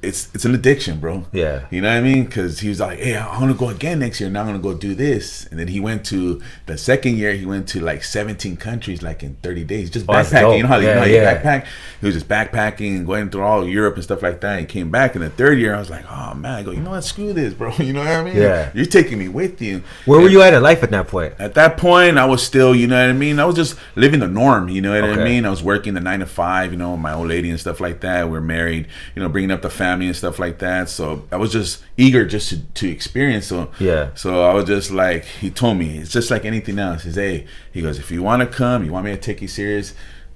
it's an addiction, bro. Yeah. You know what I mean? Because he was like, hey, I want to go again next year. Now I'm going to go do this. And then he went to, the second year, he went to like 17 countries like in 30 days. Just backpacking. You know how you backpack? He was just backpacking and going through all Europe and stuff like that. He came back in the third year. I was like, oh, man. I go, you know what? Screw this, bro. You know what I mean? Yeah. You're taking me with you. Where were you at in life at that point? At that point, I was still, you know what I mean? I was just living the norm, you know what I mean? I was working the 9 to 5, you know, with my old lady and stuff like that. We're married, you know, bringing up the family and stuff like that. So I was just eager just to experience. So I was just like, he told me, it's just like anything else. He says, hey, he goes, if you want to come, you want me to take you serious,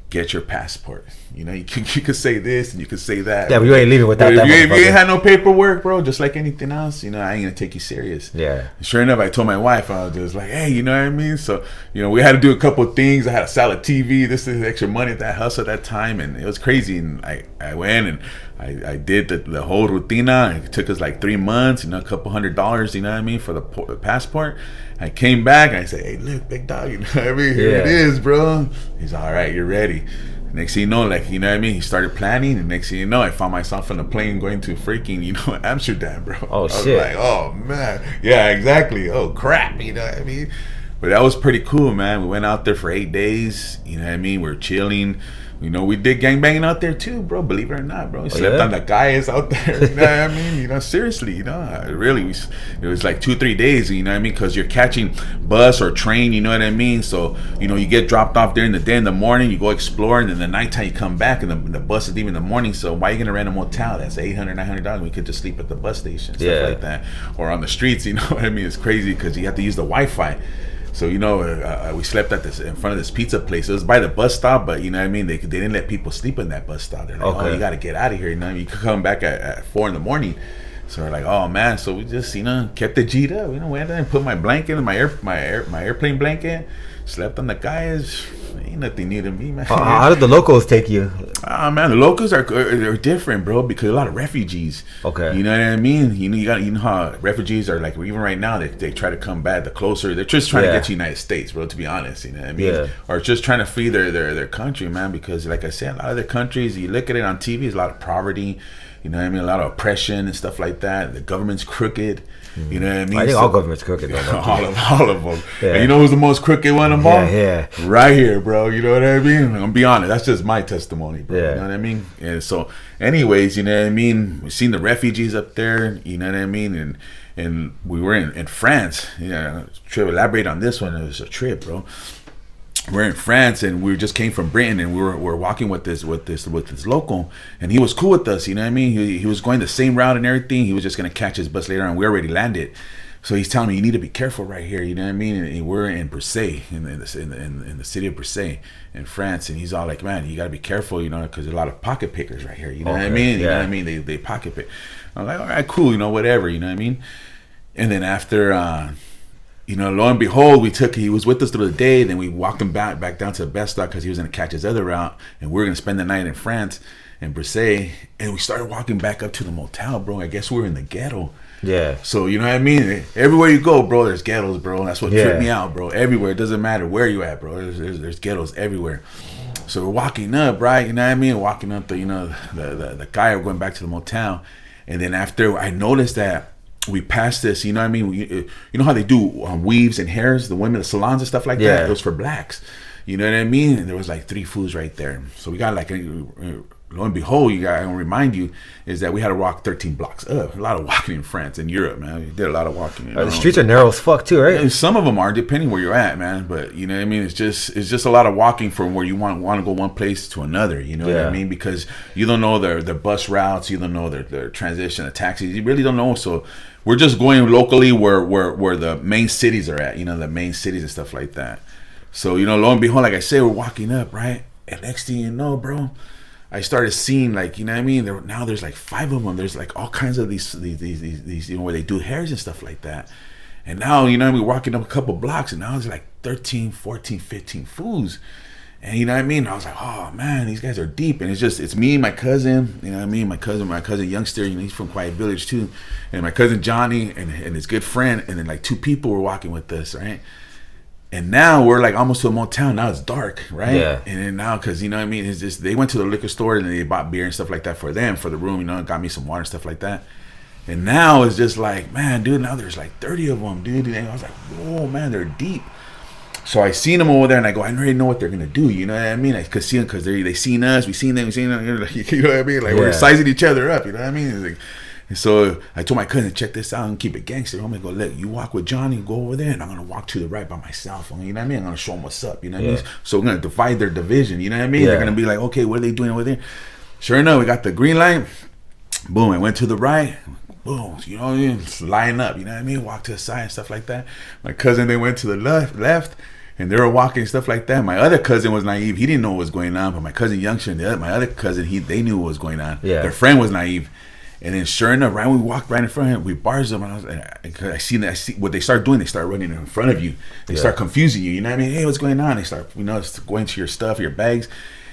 get your passport. You know, you could say this and you could say that. Yeah, but you ain't leaving without that. If you ain't had no paperwork, bro, just like anything else, you know, I ain't gonna take you serious. Yeah. Sure enough, I told my wife, I was just like, hey, you know what I mean? So, you know, we had to do a couple of things. I had to sell a TV. This is extra money that hustle at that time, and it was crazy. And I went and I did the whole rutina. It took us like 3 months, you know, a couple $100, you know what I mean, for the passport. I came back and I said, hey, look, big dog, you know what I mean? Here it is, bro. He's all right, you're ready. Next thing you know, like, you know what I mean? He started planning, and next thing you know, I found myself on a plane going to freaking, you know, Amsterdam, bro. Oh, shit. I was like, oh, man. Yeah, exactly. Oh, crap, you know what I mean? But that was pretty cool, man. We went out there for 8 days, you know what I mean? We were chilling. You know, we did gangbanging out there too, bro. Believe it or not, bro. We slept on the guys out there. You know what I mean? You know, seriously, you know, really, it was like 2-3 days. You know what I mean? Because you're catching bus or train. You know what I mean? So, you know, you get dropped off during the day in the morning. You go explore, and then the nighttime you come back, and the bus is leaving in the morning. So why are you gonna rent a motel? That's $800, $900. We could just sleep at the bus station, stuff like that, or on the streets. You know what I mean? It's crazy because you have to use the Wi-Fi. So, you know, we slept in front of this pizza place. It was by the bus stop, but, you know what I mean? They didn't let people sleep in that bus stop. They're like, oh, you got to get out of here. You know, you could come back at 4 in the morning. So we're like, oh, man. So we just, you know, kept the G'd up. You know, went there and put my blanket in, my airplane blanket. Slept on the guys. Ain't nothing new to me, man. How did the locals take you? Man, the locals are different, bro, because a lot of refugees. Okay. You know what I mean? You know how refugees are, like, even right now, they try to come back. The closer, they're just trying to get to the United States, bro, to be honest. You know what I mean? Or just trying to flee their country, man, because, like I said, a lot of their countries, you look at it on TV, there's a lot of poverty. You know what I mean? A lot of oppression and stuff like that. The government's crooked. You know what I mean? I think all government's crooked. all of them. Yeah. And you know who's the most crooked one of all? Yeah. Right here, bro. You know what I mean? I'm gonna be honest. That's just my testimony, bro. You know what I mean? And so, anyways, you know what I mean? We've seen the refugees up there. You know what I mean? And we were in France. Yeah. To elaborate on this one, it was a trip, bro. We're in France, and we just came from Britain, and we're walking with this local, and he was cool with us. You know what I mean? He was going the same route and everything. He was just gonna catch his bus later on. We already landed, So he's telling me, you need to be careful right here, you know what I mean? And we're in Marseille, in the city of Marseille, in France, and he's all like, man, you got to be careful, you know, because there's a lot of pocket pickers right here, you know what I mean? You know what I mean? They pocket pick. I'm like, all right, cool, you know, whatever, you know what I mean? And then after, you know, lo and behold, he was with us through the day, then we walked him back down to the best stop because he was going to catch his other route, and we were going to spend the night in France, in Marseille, and we started walking back up to the motel, bro. I guess we were in the ghetto. Yeah. So, you know what I mean? Everywhere you go, bro, there's ghettos, bro. That's what tripped me out, bro. Everywhere. It doesn't matter where you at, bro. There's ghettos everywhere. So we're walking up, right? You know what I mean? Walking up the guy, going back to the motel. And then after, I noticed that we passed this, you know what I mean? You know how they do weaves and hairs, the women, the salons and stuff like that? It was for blacks. You know what I mean? And there was like 3 fools right there. So we got like lo and behold, I want to remind you, is that we had to walk 13 blocks up. A lot of walking in France and Europe, man. We did a lot of walking. You know? The streets are narrow as fuck too, right? And some of them are, depending where you're at, man. But you know what I mean? It's just a lot of walking from where you want to go one place to another. You know what I mean? Because you don't know their bus routes, you don't know their transition, the taxis. You really don't know. So we're just going locally where the main cities are at. You know, the main cities and stuff like that. So you know, lo and behold, like I said, we're walking up, right? And next thing you know, bro, I started seeing, like, you know what I mean? Now there's like 5 of them. There's like all kinds of these, you know, where they do hairs and stuff like that. And now, you know, we're walking up a couple blocks, and now there's like 13, 14, 15 fools. And you know what I mean? I was like, oh man, these guys are deep. And it's me, my cousin, you know what I mean? My cousin Youngster, you know, he's from Quiet Village too. And my cousin Johnny and his good friend. And then like 2 people were walking with us, right? And now we're like almost to a motel. Now it's dark, right? Yeah. And then now, because you know what I mean, it's just they went to the liquor store and they bought beer and stuff like that for them, for the room, you know, got me some water and stuff like that. And now it's just like, man, dude, now there's like 30 of them, dude. And I was like, whoa, man, they're deep. So I seen them over there, and I go, I already know what they're gonna do. You know what I mean? I could see them because they seen us, we seen them. You know what I mean? Like we're sizing each other up. You know what I mean? It's like, and so I told my cousin, check this out and keep it gangster. I'm gonna go, look, you walk with Johnny, go over there, and I'm gonna walk to the right by myself. You know what I mean? I'm gonna show them what's up. You know what I mean? So we're gonna divide their division. You know what I mean? They're gonna be like, okay, what are they doing over there? Sure enough, we got the green light. Boom! I went to the right. Boom! You know, just line up. You know what I mean? Walk to the side and stuff like that. My cousin, they went to the left. And they were walking and stuff like that. My other cousin was naive. He didn't know what was going on. But my cousin Youngster and my other cousin, they knew what was going on. Yeah. Their friend was naive. And then sure enough, right when we walked right in front of him, we bars them. And I see what they start doing. They start running in front of you. They start confusing you. You know what I mean? Hey, what's going on? They start, you know, going to your stuff, your bags.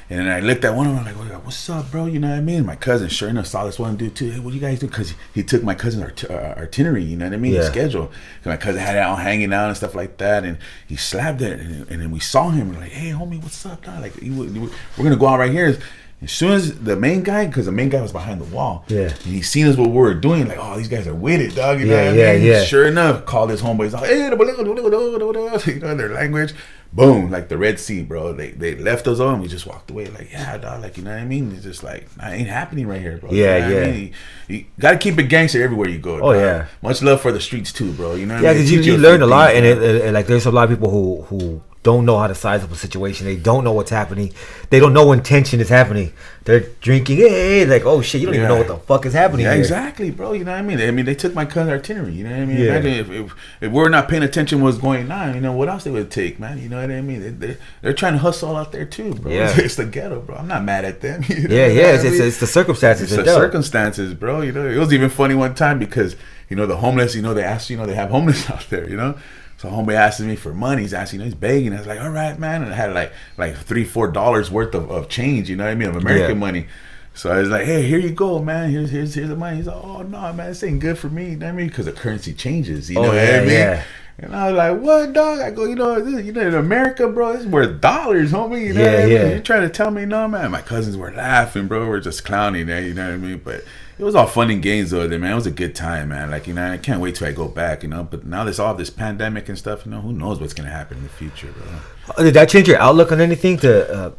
And then I looked at one of them, I'm like, what's up, bro? You know what I mean? My cousin, sure enough, saw this one dude too. Hey, what do you guys do? Because he took my cousin's itinerary, you know what I mean? His schedule. Because my cousin had it out hanging out and stuff like that. And he slapped it. And then we saw him. We're like, hey, homie, what's up, dog? Like, we're going to go out right here. As soon as the main guy, because the main guy was behind the wall, and he seen us what we were doing, like, oh, these guys are with it, dog. You know what I mean? Sure enough, called his homeboys, like, hey, you know, in their language. Boom, like the Red Sea, bro. They left us on. We just walked away, like, yeah, dog, like, you know what I mean? It's just like, nah, it ain't happening right here, bro. Yeah, you know what I mean? You gotta keep it gangster everywhere you go. Oh, dog. yeah. Much love for the streets too, bro. You know what I mean? Yeah, because you learn a lot, and like there's a lot of people who don't know how to size up a situation. They don't know what's happening. They don't know when tension is happening. They're drinking, like, oh shit, you don't even know what the fuck is happening. Yeah, here. Exactly, bro. You know what I mean? They took my cousin's itinerary. You know what I mean? Imagine if we're not paying attention to what's going on, you know, what else they would take, man? You know what I mean? They're trying to hustle out there too, bro. Yeah. It's the ghetto, bro. I'm not mad at them. You know It's the circumstances. It's the circumstances, bro. You know, it was even funny one time because, you know, the homeless, you know, they asked, you know, they have homeless out there, you know? So homeboy asks me for money. He's asking, he's begging. I was like, all right, man. And I had like $3-4 worth of change, you know what I mean, of American money. So I was like, hey, here you go, man. Here's the money. He's like, oh no, man, this ain't good for me. You know what I mean? Because the currency changes. You know what I mean? Yeah. And I was like, what, dog? I go, you know, in America, bro, this is worth dollars, homie. You know what I mean? You're trying to tell me, no, man. My cousins were laughing, bro. We're just clowning there. You know what I mean? But it was all fun and games though, man. It was a good time, man. Like, you know, I can't wait till I go back, you know. But now there's all this pandemic and stuff, you know, who knows what's gonna happen in the future, bro. Did that change your outlook on anything to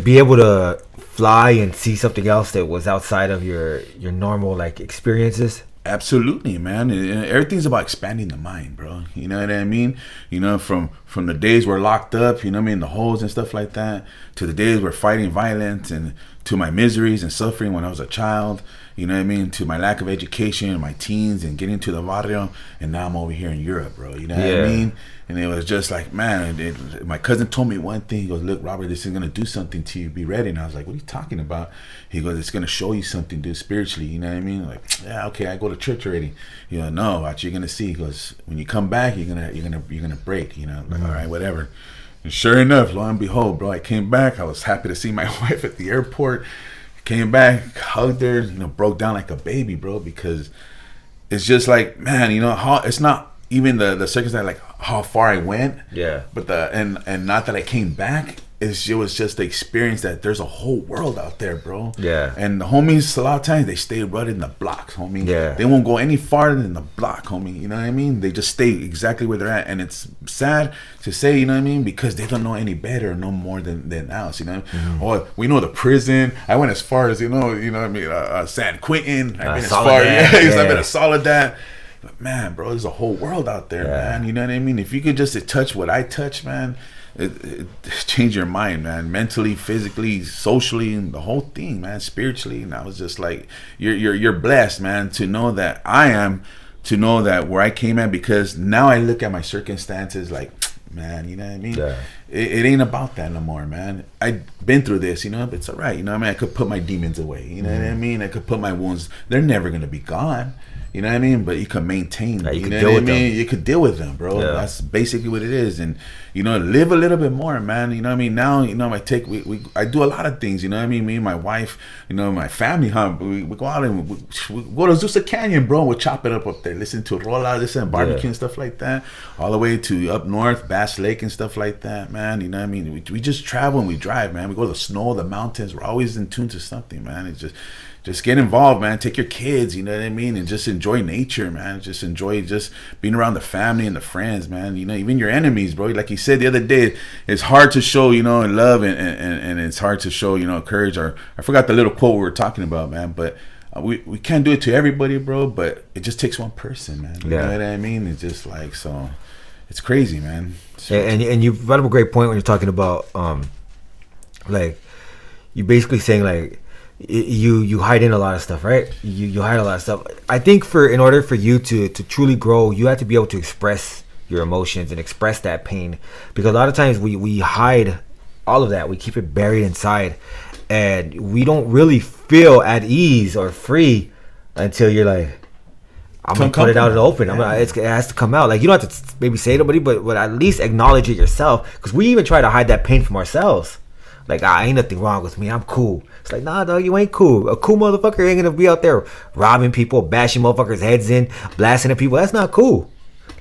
be able to fly and see something else that was outside of your normal like experiences? Absolutely, man. And everything's about expanding the mind, bro. You know what I mean? You know, from the days we're locked up, you know what I mean, the holes and stuff like that, to the days we're fighting violence, and to my miseries and suffering when I was a child, you know what I mean, to my lack of education in my teens and getting to the barrio, and now I'm over here in Europe, bro, you know what I mean? And it was just like, man, my cousin told me one thing. He goes, look, Robert, this is going to do something to you. Be ready. And I was like, what are you talking about? He goes, it's going to show you something, dude, spiritually, you know what I mean? Like, yeah, okay, I go to church already. You know, no, what you're going to see. He goes, when you come back, you're gonna break, you know, like, all right, whatever. And sure enough, lo and behold, bro, I came back. I was happy to see my wife at the airport. Came back, hugged her, you know, broke down like a baby, bro, because it's just like, man, you know, how it's not even the circumstance, like how far I went. Yeah. But and not that I came back. It was just the experience that there's a whole world out there, bro. Yeah. And the homies, a lot of times, they stay right in the blocks, homie. Yeah. They won't go any farther than the block, homie. You know what I mean? They just stay exactly where they're at. And it's sad to say, you know what I mean? Because they don't know any better or no more than us, you know? Mm-hmm. Or we know the prison. I went as far as, you know what I mean? San Quentin. I've been as far. I've been a Soledad. But man, bro, there's a whole world out there, man. You know what I mean? If you could just touch what I touch, man, it changed your mind, man, mentally, physically, socially, and the whole thing, man, spiritually. And I was just like, you're blessed, man, to know that I am, to know that where I came at, because now I look at my circumstances like, man, you know what I mean? Yeah. It ain't about that no more, man. I've been through this, you know, but it's all right. You know what I mean? I could put my demons away, you know what I mean? I could put my wounds, they're never going to be gone. You know what I mean? But you can maintain. You know what I mean? You could deal with them, bro. Yeah. That's basically what it is. And, you know, live a little bit more, man. You know what I mean? Now, you know, I do a lot of things. You know what I mean? Me and my wife, you know, my family, we go out and we go to Zusa Canyon, bro. We'll chop it up there. Listen to Rola, listen to barbecue and stuff like that. All the way to up north, Bass Lake and stuff like that, man. You know what I mean? We just travel and we drive, man. We go to the snow, the mountains. We're always in tune to something, man. It's just get involved, man. Take your kids, you know what I mean? And just enjoy nature, man. Just enjoy just being around the family and the friends, man. You know, even your enemies, bro. Like you said the other day, it's hard to show, you know, love and it's hard to show, you know, courage. Or I forgot the little quote we were talking about, man. But we can't do it to everybody, bro. But it just takes one person, man. You know what I mean? It's just like, so it's crazy, man. And you brought up a great point when you're talking about, like, you basically saying, like, you hide in a lot of stuff, right? You hide a lot of stuff. I think in order for you to truly grow, you have to be able to express your emotions and express that pain, because a lot of times we hide all of that. We keep it buried inside, and we don't really feel at ease or free until you're like, I'm gonna put it out in the open. It has to come out. Like, you don't have to maybe say to nobody, but at least acknowledge it yourself, because we even try to hide that pain from ourselves. Like, ain't nothing wrong with me, I'm cool. It's like, nah, dog, you ain't cool. A cool motherfucker ain't gonna be out there robbing people, bashing motherfuckers' heads in, blasting at people. That's not cool.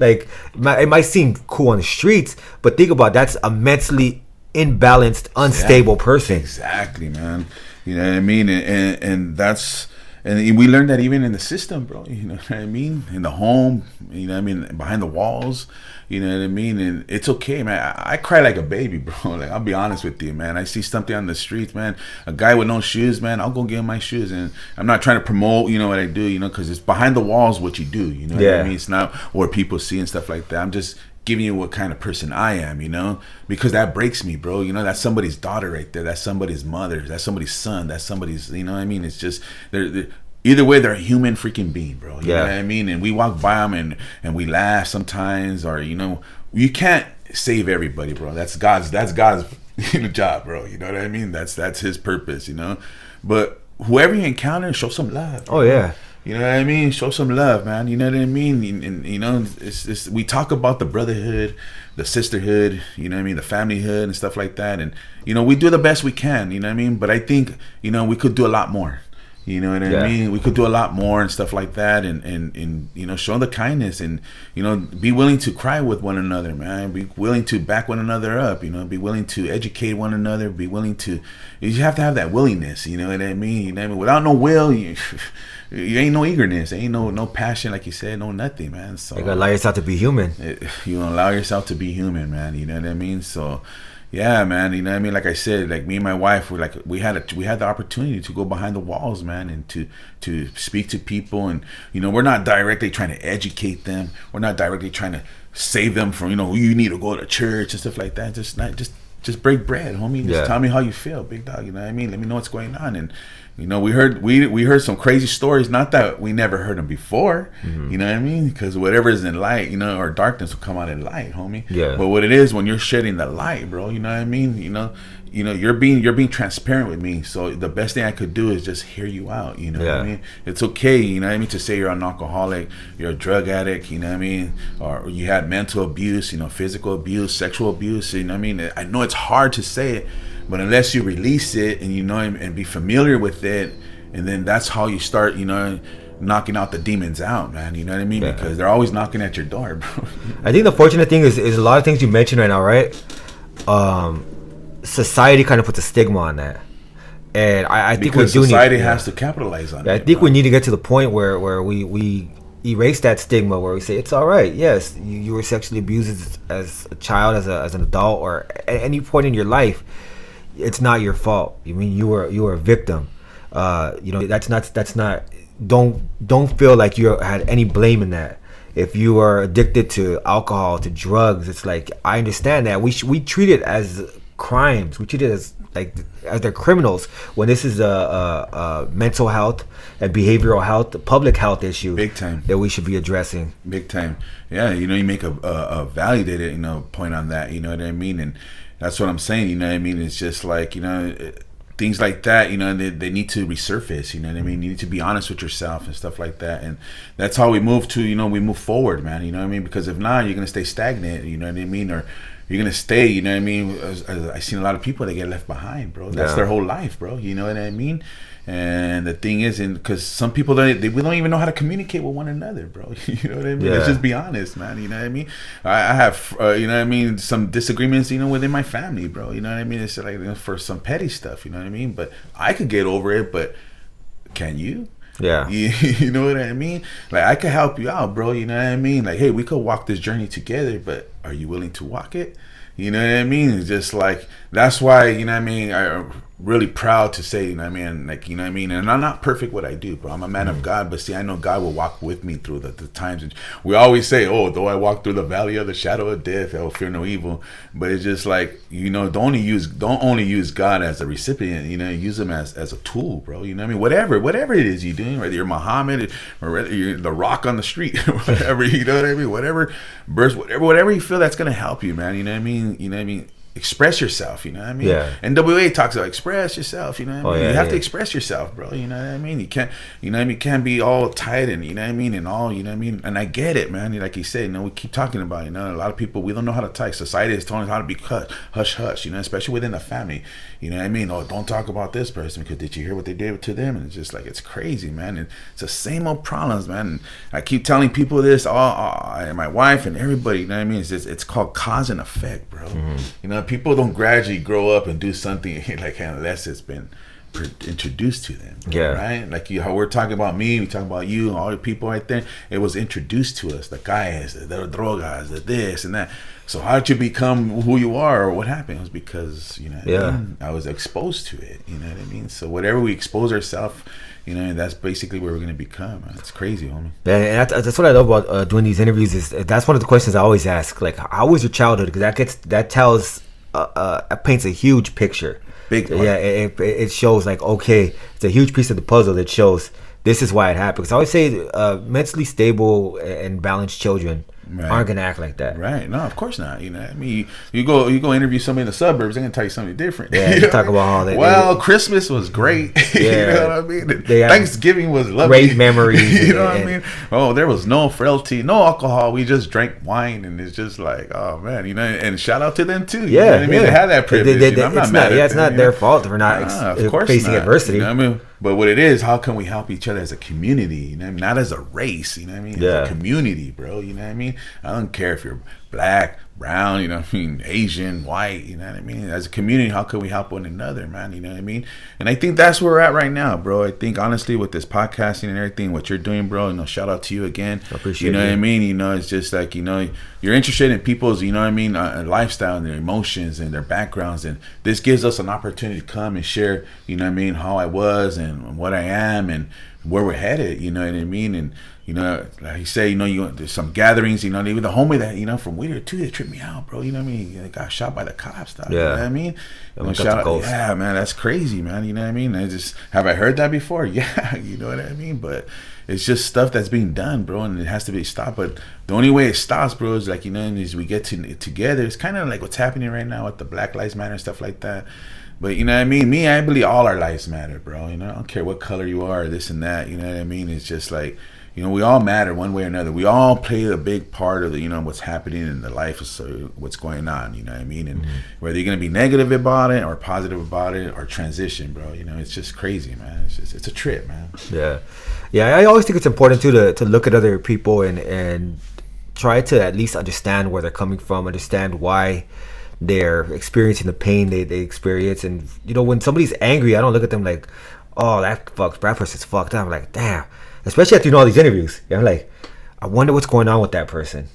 Like, it might seem cool on the streets, but think about it, that's a mentally imbalanced, unstable person. Exactly, man. You know what I mean? And that's, and we learned that even in the system, bro. You know what I mean? In the home, you know what I mean? Behind the walls. You know what I mean? And it's okay, man. I cry like a baby, bro. Like, I'll be honest with you, man. I see something on the streets, man. A guy with no shoes, man. I'll go get him my shoes. And I'm not trying to promote, you know, what I do, you know, because it's behind the walls what you do, you know what I mean? It's not what people see and stuff like that. I'm just giving you what kind of person I am, you know, because that breaks me, bro. You know, that's somebody's daughter right there. That's somebody's mother. That's somebody's son. That's somebody's, you know what I mean? It's just, they're either way, they're a human freaking being, bro. You know what I mean? And we walk by them and we laugh sometimes, or, you know, you can't save everybody, bro. That's God's job, bro. You know what I mean? That's his purpose, you know. But whoever you encounter, show some love. Oh yeah. You know what I mean? Show some love, man. You know what I mean? And you know, it's we talk about the brotherhood, the sisterhood, you know what I mean, the familyhood and stuff like that. And, you know, we do the best we can, you know what I mean? But I think, you know, we could do a lot more. You know what I mean? We could do a lot more and stuff like that, and you know, show the kindness, and, you know, be willing to cry with one another, man. Be willing to back one another up, you know, be willing to educate one another, be willing to, you have to have that willingness, you know what I mean? You know what I mean? Without no will, you ain't no eagerness, ain't no passion, like you said, no nothing, man. So you gotta allow yourself to be human. You allow yourself to be human, man. You know what I mean? So yeah, man, you know what I mean? Like I said, like me and my wife were like, we had the opportunity to go behind the walls, man, and to speak to people. And, you know, we're not directly trying to educate them. We're not directly trying to save them from, you know, you need to go to church and stuff like that. Just just break bread, homie. Just tell me how you feel, big dog. You know what I mean? Let me know what's going on. And you know, we heard some crazy stories. Not that we never heard them before. You know what I mean? Because whatever is in light, you know, or darkness will come out in light, homie. Yeah. But what it is when you're shedding the light, bro. You know what I mean? You know, you're being transparent with me. So the best thing I could do is just hear you out. You know what I mean? It's okay. You know what I mean? To say you're an alcoholic, you're a drug addict. You know what I mean? Or you had mental abuse. You know, physical abuse, sexual abuse. You know what I mean? I know it's hard to say it. But unless you release it and you know and be familiar with it, and then that's how you start, you know, knocking out the demons out, man. You know what I mean? Because they're always knocking at your door, bro. I think the fortunate thing is a lot of things you mentioned right now, right? Society kind of puts a stigma on that, and I think because society has to capitalize on it. I think we need to get to the point where we erase that stigma, where we say it's all right. Yes, you were sexually abused as a child, as an adult, or at any point in your life. It's not your fault. You mean you were a victim. You know, that's not. Don't feel like you had any blame in that. If you are addicted to alcohol, to drugs, it's like, I understand that we treat it as crimes. We treat it as they're criminals, when this is a mental health and behavioral health, public health issue. Big time. That we should be addressing. Big time. Yeah, you know, you make a validated, you know, point on that. You know what I mean? And that's what I'm saying, you know what I mean? It's just like, you know, things like that, you know, they need to resurface, you know what I mean? You need to be honest with yourself and stuff like that. And that's how we move forward, man, you know what I mean? Because if not, you're going to stay stagnant, you know what I mean? Or you're going to stay, you know what I mean? I've seen a lot of people that get left behind, bro. That's their whole life, bro. You know what I mean? And the thing is, because some people we don't even know how to communicate with one another, bro. You know what I mean? Let's just be honest, man. You know what I mean? I have, you know what I mean, some disagreements, you know, within my family, bro. You know what I mean? It's like, you know, for some petty stuff, you know what I mean? But I could get over it, but can you? Yeah. You know what I mean? Like, I could help you out, bro. You know what I mean? Like, hey, we could walk this journey together, but are you willing to walk it? You know what I mean? It's just like, that's why, you know what I mean, I'm really proud to say, you know what I mean, like, you know what I mean, and I'm not perfect what I do, bro. I'm a man of God, but see, I know God will walk with me through the times. And we always say, oh, though I walk through the valley of the shadow of death, I will fear no evil. But it's just like, you know, don't only use God as a recipient, you know, use him as a tool, bro. You know what I mean? Whatever it is you're doing, whether you're Muhammad or whether you're the rock on the street, whatever, you know what I mean? Whatever verse, whatever you feel that's gonna help you, man. You know what I mean? You know what I mean? Express yourself, you know what I mean? Yeah. NWA talks about express yourself, you know what I mean? You have to express yourself, bro, you know what I mean? You can't, you know what I mean? You can't be all tight and, you know what I mean? And all, you know what I mean? And I get it, man. Like you said, you know, we keep talking about, you know, a lot of people, we don't know how to talk. Society is telling us how to be hush, you know, especially within the family. You know what I mean? Oh, don't talk about this person because did you hear what they did to them? And it's just like, it's crazy, man. And it's the same old problems, man. And I keep telling people this, and my wife and everybody, you know what I mean? It's called cause and effect, bro. You know, people don't gradually grow up and do something like unless it's been introduced to them. Yeah. Right? Like how we're talking about me, we talking about you, all the people right there. It was introduced to us. The guys, the drogas, the this and that. So how did you become who you are, or what happened? It was because, you know what I mean? I was exposed to it. You know what I mean? So whatever we expose ourselves, you know, that's basically where we're gonna become. It's crazy, homie. Yeah, and that's what I love about doing these interviews. Is that's one of the questions I always ask. Like, how was your childhood? Because that tells, paints a huge picture. Big part. Yeah, it shows like, okay, it's a huge piece of the puzzle that shows this is why it happened. Because I always say mentally stable and balanced children aren't gonna act like that. Right? No, of course not. You know, I mean, you go interview somebody in the suburbs, they're gonna tell you something different. Yeah, you talk about how they. Christmas was great. Yeah, you know what I mean. Thanksgiving was lovely. Great memories. You know what I mean? Oh, there was no frailty, no alcohol. We just drank wine, and it's just like, oh man, you know. And shout out to them too. You know what I mean? They had that privilege. I'm not mad. It's not their fault for not facing adversity. You know what I mean? But what it is, how can we help each other as a community? You know what I mean? Not as a race, you know what I mean? As a community, bro. You know what I mean? I don't care if you're black, brown, you know what I mean, Asian, white, you know what I mean? As a community, how can we help one another, man? You know what I mean? And I think that's where we're at right now, bro. I think honestly with this podcasting and everything, what you're doing, bro, you know, shout out to you again. I appreciate it. You know what I mean? You know, it's just like, you know, you're interested in people's, you know what I mean, lifestyle and their emotions and their backgrounds. And this gives us an opportunity to come and share, you know what I mean, how I was and what I am and where we're headed. You know what I mean? And like you say, there's some gatherings. Even the homie that from Whittier too, they tripped me out, bro. You know what I mean? They got shot by the cops. Dog, yeah. You know what I mean? Yeah, man, that's crazy, man. You know what I mean? Have I heard that before? Yeah, you know what I mean? But it's just stuff that's being done, bro, and it has to be stopped. But the only way it stops, bro, is like is we get together. It's kind of like what's happening right now with the Black Lives Matter and stuff like that. But you know what I mean? I believe all our lives matter, bro. I don't care what color you are, or this and that. You know what I mean? It's just like, we all matter one way or another. We all play a big part of the, what's happening in the life of what's going on. You know what I mean? And whether you're gonna be negative about it or positive about it or transition, bro. It's just crazy, man. It's a trip, man. Yeah. I always think it's important too to look at other people and try to at least understand where they're coming from, understand why they're experiencing the pain they experience. And when somebody's angry, I don't look at them like, oh, that person's fucked up. I'm like, damn. Especially after all these interviews, I'm like, I wonder what's going on with that person,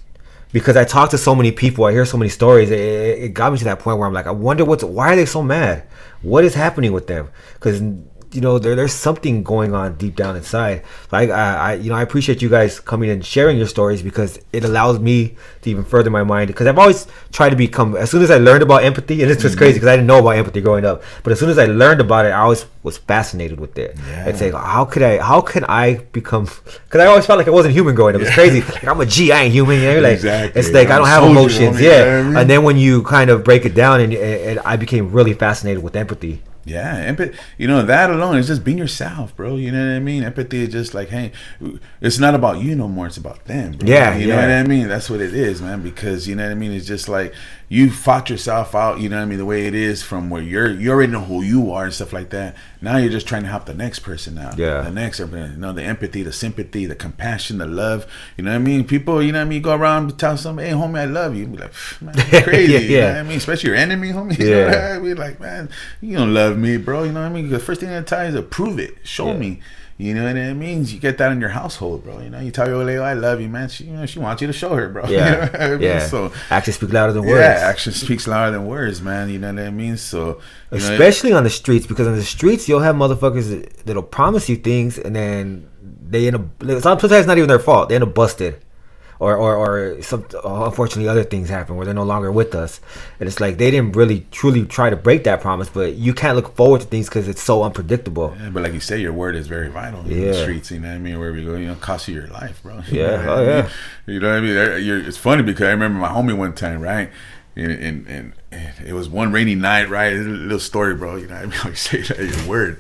because I talk to so many people, I hear so many stories. It got me to that point where I'm like, I wonder why are they so mad? What is happening with them? Because there's something going on deep down inside. Like I appreciate you guys coming and sharing your stories, because it allows me to even further my mind. Because I've always tried to become, as soon as I learned about empathy, and it's just crazy because I didn't know about empathy growing up, but as soon as I learned about it, I always was fascinated with it. And saying, how can I become? Because I always felt like I wasn't human growing up. It's crazy. Like, I'm a G, I ain't human. Like exactly. It's like I don't have emotions. And then when you kind of break it down, and I became really fascinated with empathy. Yeah, empathy. That alone is just being yourself, bro. You know what I mean? Empathy is just like, hey, it's not about you no more. It's about them, bro. Yeah, you know what I mean? That's what it is, man. Because you know what I mean? It's just like you fought yourself out. You know what I mean? The way it is from where you already know who you are and stuff like that. Now you're just trying to help the next person out. Yeah. The next, the empathy, the sympathy, the compassion, the love. You know what I mean? People, you know what I mean? Go around and tell somebody, hey, homie, I love you. Be like, man, you're crazy. You know what I mean? Especially your enemy, homie. You know what I mean? Like, man, you don't love me, bro. You know what I mean? The first thing I tell you is to prove it. Show me. You know what I mean? You get that in your household, bro. You tell your lady, I love you, man. She wants you to show her, bro. Yeah. You know what I mean? So actions speak louder than words. Yeah, action speaks louder than words, man. You know what I mean? So especially on the streets, because on the streets you'll have motherfuckers that'll promise you things, and then they end up, sometimes it's not even their fault. They end up busted. Or some, unfortunately, other things happen where they're no longer with us, and it's like they didn't really truly try to break that promise. But you can't look forward to things because it's so unpredictable. Yeah, but like you say, your word is very vital in the streets. You know what I mean? Wherever you go, cost you your life, bro. You know what I mean? You know what I mean? It's funny because I remember my homie one time, right? And it was one rainy night, right? A little story, bro. You know what I mean? Like say that your word,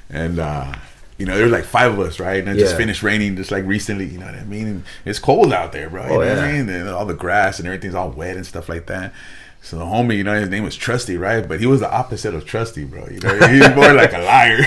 and. There were like 5 of us, right? And it just finished raining just like recently, you know what I mean? And it's cold out there, bro. You know what I mean? And all the grass and everything's all wet and stuff like that. So the homie, his name was Trusty, right? But he was the opposite of Trusty, bro. He was more like a liar.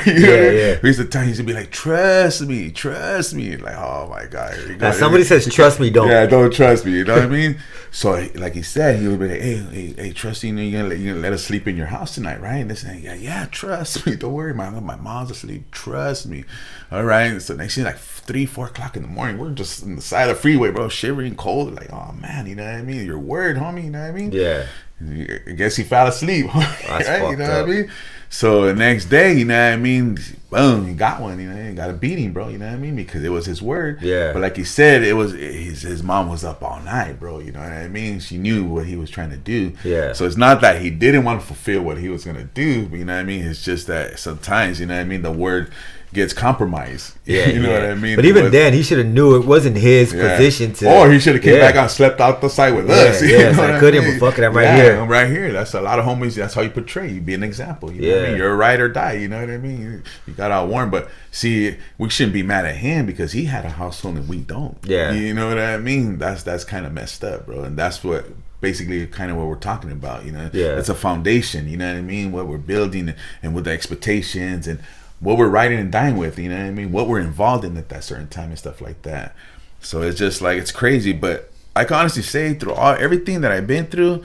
We used to be like, trust me. Like, oh my God. Here you go. Now somebody says, trust me, don't. Yeah, don't trust me. You know what I mean? So like he said, he would be like, hey, Trusty, you're gonna let us sleep in your house tonight, right? And this and yeah, trust me. Don't worry, my mom's asleep. Trust me. All right. So next thing, like 3-4 o'clock in the morning, we're just on the side of the freeway, bro, shivering, cold. Like, oh man, you know what I mean? Your word, homie. You know what I mean? Yeah. I guess he fell asleep. Right? You know up. what I mean? So the next day, you know what I mean? Boom, he got one. He got a beating, bro. You know what I mean? Because it was his word. Yeah. But like he said, it was his mom was up all night, bro. You know what I mean? She knew what he was trying to do. Yeah. So it's not that he didn't want to fulfill what he was gonna do. But you know what I mean? It's just that sometimes, you know what I mean, the word gets compromised. Yeah, you know what I mean? But even then, he should have knew it wasn't his position to. Or he should have came back and slept out the site with us. Yeah, so I couldn't, but fuck it, I'm right here. I'm right here. That's a lot of homies. That's how you portray. You be an example. You know what I mean? You're a ride or die. You know what I mean? You got out warm. But see, we shouldn't be mad at him because he had a household and we don't. Yeah. You know what I mean? That's kind of messed up, bro. And that's what basically kind of what we're talking about. You know? Yeah. It's a foundation. You know what I mean? What we're building and with the expectations and what we're riding and dying with, you know what I mean? What we're involved in at that certain time and stuff like that. So it's just like, it's crazy. But I can honestly say through everything that I've been through,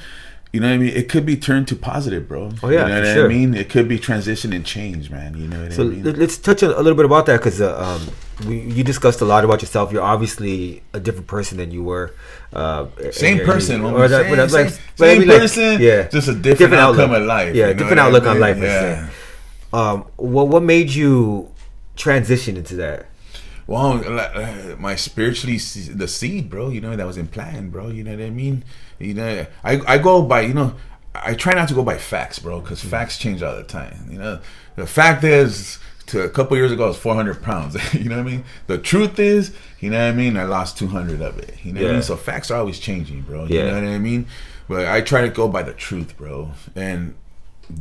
you know what I mean? It could be turned to positive, bro. Oh, yeah, you know what sure. I mean? It could be transition and change, man. You know what I mean? So let's touch a little bit about that because you discussed a lot about yourself. You're obviously a different person than you were. Same person. Same person. Yeah. Just a different outcome of life. Yeah, different outlook on life. Yeah. What made you transition into that? Well, my spiritually the seed, bro. You know that was implanted, bro. You know what I mean? You know, I go by, you know, I try not to go by facts, bro, because facts change all the time. You know, the fact is, to a couple years ago, I was 400 pounds. You know what I mean? The truth is, you know what I mean, I lost 200 of it. You know what I mean? So facts are always changing, bro. You know what I mean? But I try to go by the truth, bro. And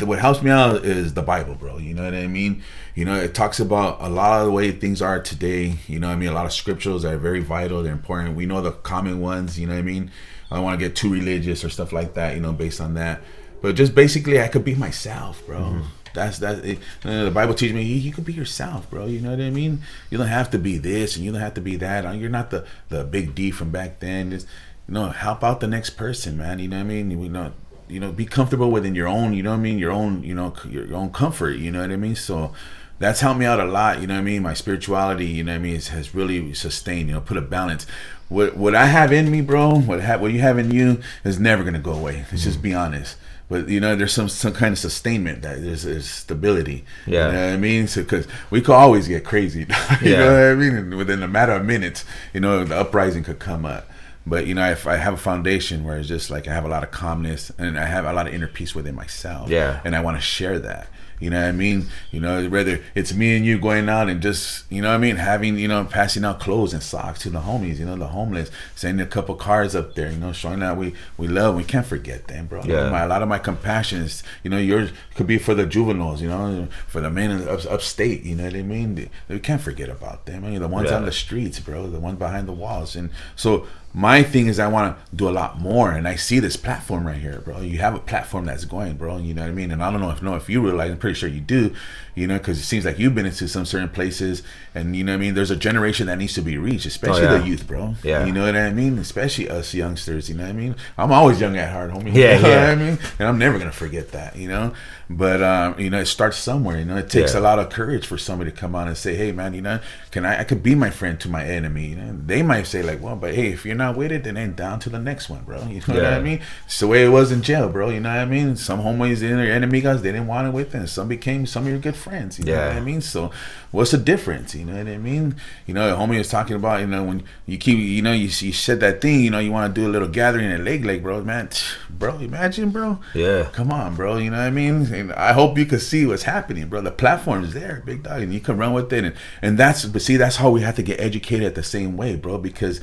what helps me out is the Bible, bro. You know what I mean? You know, it talks about a lot of the way things are today. You know what I mean? A lot of scriptures are very vital. They're important. We know the common ones. You know what I mean? I don't want to get too religious or stuff like that, you know, based on that. But just basically, I could be myself, bro. Mm-hmm. That's it. The Bible teaches me you can be yourself, bro. You know what I mean? You don't have to be this and you don't have to be that. You're not the big D from back then. Just, you know, help out the next person, man. You know what I mean? You know, be comfortable within your own, you know what I mean? Your own, you know, your own comfort. You know what I mean? So that's helped me out a lot. You know what I mean? My spirituality, you know what I mean, has really sustained. You know, put a balance. What I have in me, bro, what you have in you is never gonna go away. Let's just be honest. But you know, there's some kind of sustainment, that there's stability. Yeah. You know what I mean? So because we could always get crazy. You know what I mean? And within a matter of minutes, you know, the uprising could come up. But you know, if I have a foundation where it's just like I have a lot of calmness and I have a lot of inner peace within myself. Yeah. And I want to share that. You know what I mean? You know, whether it's me and you going out and just, you know what I mean, having, you know, passing out clothes and socks to the homies, you know, the homeless, sending a couple cards up there, you know, showing that we love, we can't forget them, bro. Yeah. You know, a lot of my compassion is, you know, yours could be for the juveniles, you know, for the men upstate, you know what I mean? We can't forget about them. I mean, the ones on the streets, bro, the ones behind the walls. And so my thing is I want to do a lot more, and I see this platform right here, bro. You have a platform that's going, bro. You know what I mean? And I don't know if you realize. I'm pretty sure you do. You know, because it seems like you've been into some certain places, and you know what I mean. There's a generation that needs to be reached, especially the youth, bro. Yeah. You know what I mean? Especially us youngsters. You know what I mean? I'm always young at heart, homie. Yeah. You know what I mean? And I'm never gonna forget that. You know. But you know, it starts somewhere. You know, it takes a lot of courage for somebody to come on and say, "Hey, man, you know, I could be my friend to my enemy." You know, they might say like, "Well, but hey, if you're not with it, then down to the next one, bro." You know what I mean? It's the way it was in jail, bro. You know what I mean? Some homies in their enemy guys, they didn't want it with them. Some became some of your good friends. You know what I mean? So, what's the difference? You know what I mean? You know, the homie was talking about, you know, when you keep, you know, you said that thing, you know, you want to do a little gathering at Lake, bro, man. Bro, imagine, bro. Yeah. Come on, bro. You know what I mean? And I hope you can see what's happening, bro. The platform is there, big dog, and you can run with it. And that's how we have to get educated at the same way, bro, because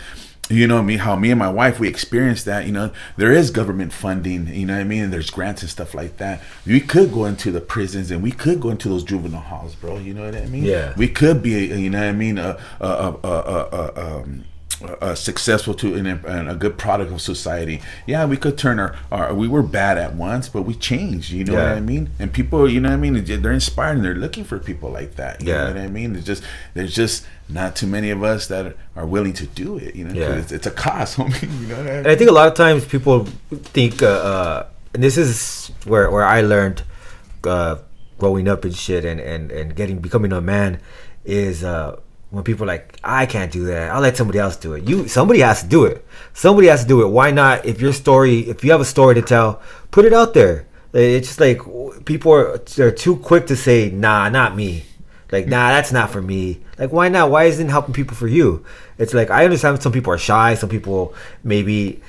you know how me and my wife, we experienced that. You know, there is government funding, you know what I mean, and there's grants and stuff like that. We could go into the prisons and we could go into those juvenile halls, bro. You know what I mean? Yeah. We could be, you know what I mean, successful and a good product of society. Yeah, we could turn our we were bad at once, but we changed. You know what I mean? And people, you know what I mean, they're inspired and they're looking for people like that. You know what I mean? There's just not too many of us that are willing to do it. You know, it's a cost, homie. You know what I mean? And I think a lot of times people think, and this is where I learned growing up and shit, and becoming a man is. When people are like, I can't do that, I'll let somebody else do it. Somebody has to do it. Somebody has to do it. Why not? If you have a story to tell, put it out there. It's just like people they're too quick to say, nah, not me. Like, nah, that's not for me. Like, why not? Why isn't helping people for you? It's like, I understand some people are shy. Some people maybe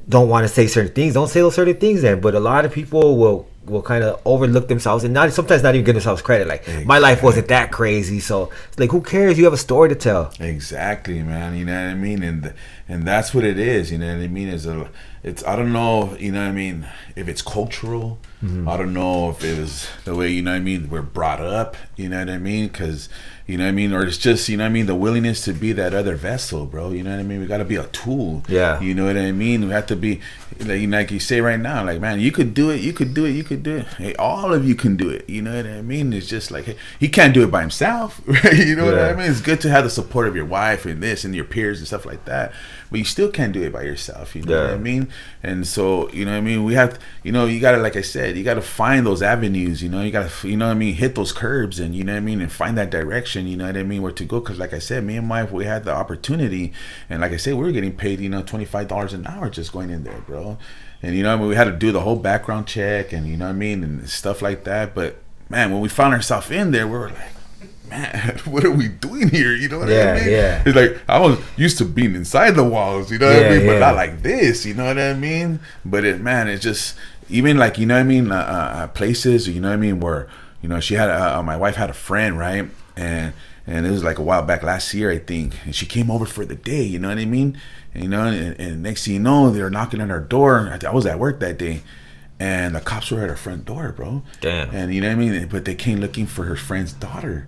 don't want to say certain things. Don't say those certain things then. But a lot of people will kind of overlook themselves and sometimes not even give themselves credit. Like, my life wasn't that crazy, so it's like, who cares? You have a story to tell. Exactly, man. You know what I mean? And that's what it is. You know what I mean? It's I don't know. You know what I mean? If it's cultural, I don't know if it was the way, you know what I mean, we're brought up. You know what I mean? Because you know what I mean, or it's just, you know what I mean, the willingness to be that other vessel, bro. You know what I mean? We got to be a tool. Yeah. You know what I mean? We have to be, like you say right now, like, man, you could do it, you could do it, you could do it. Hey, all of you can do it. You know what I mean? It's just like, hey, he can't do it by himself, right? You know what I mean? It's good to have the support of your wife and this and your peers and stuff like that, but you still can't do it by yourself. You know what I mean? And so, you know what I mean? We have, you know, you got to, like I said, you got to find those avenues. You know, you got to, you know what I mean, hit those curbs and, you know what I mean, and find that direction. You know what I mean, where to go. Because like I said, me and my wife, we had the opportunity, and like I said, we were getting paid, you know, $25 an hour just going in there, bro. And you know what I mean, we had to do the whole background check and, you know what I mean, and stuff like that. But man, when we found ourselves in there, we were like, man, what are we doing here? You know what I mean? Yeah. It's like I was used to being inside the walls, you know what I mean? But not like this, you know what I mean? But it's just even like, you know what I mean, places, you know what I mean, where, you know, she had my wife had a friend, right? And it was like a while back last year, I think, and she came over for the day, you know what I mean? And, you know, and next thing you know, they were knocking on her door. I was at work that day, and the cops were at her front door, bro. Damn. And you know what I mean? But they came looking for her friend's daughter.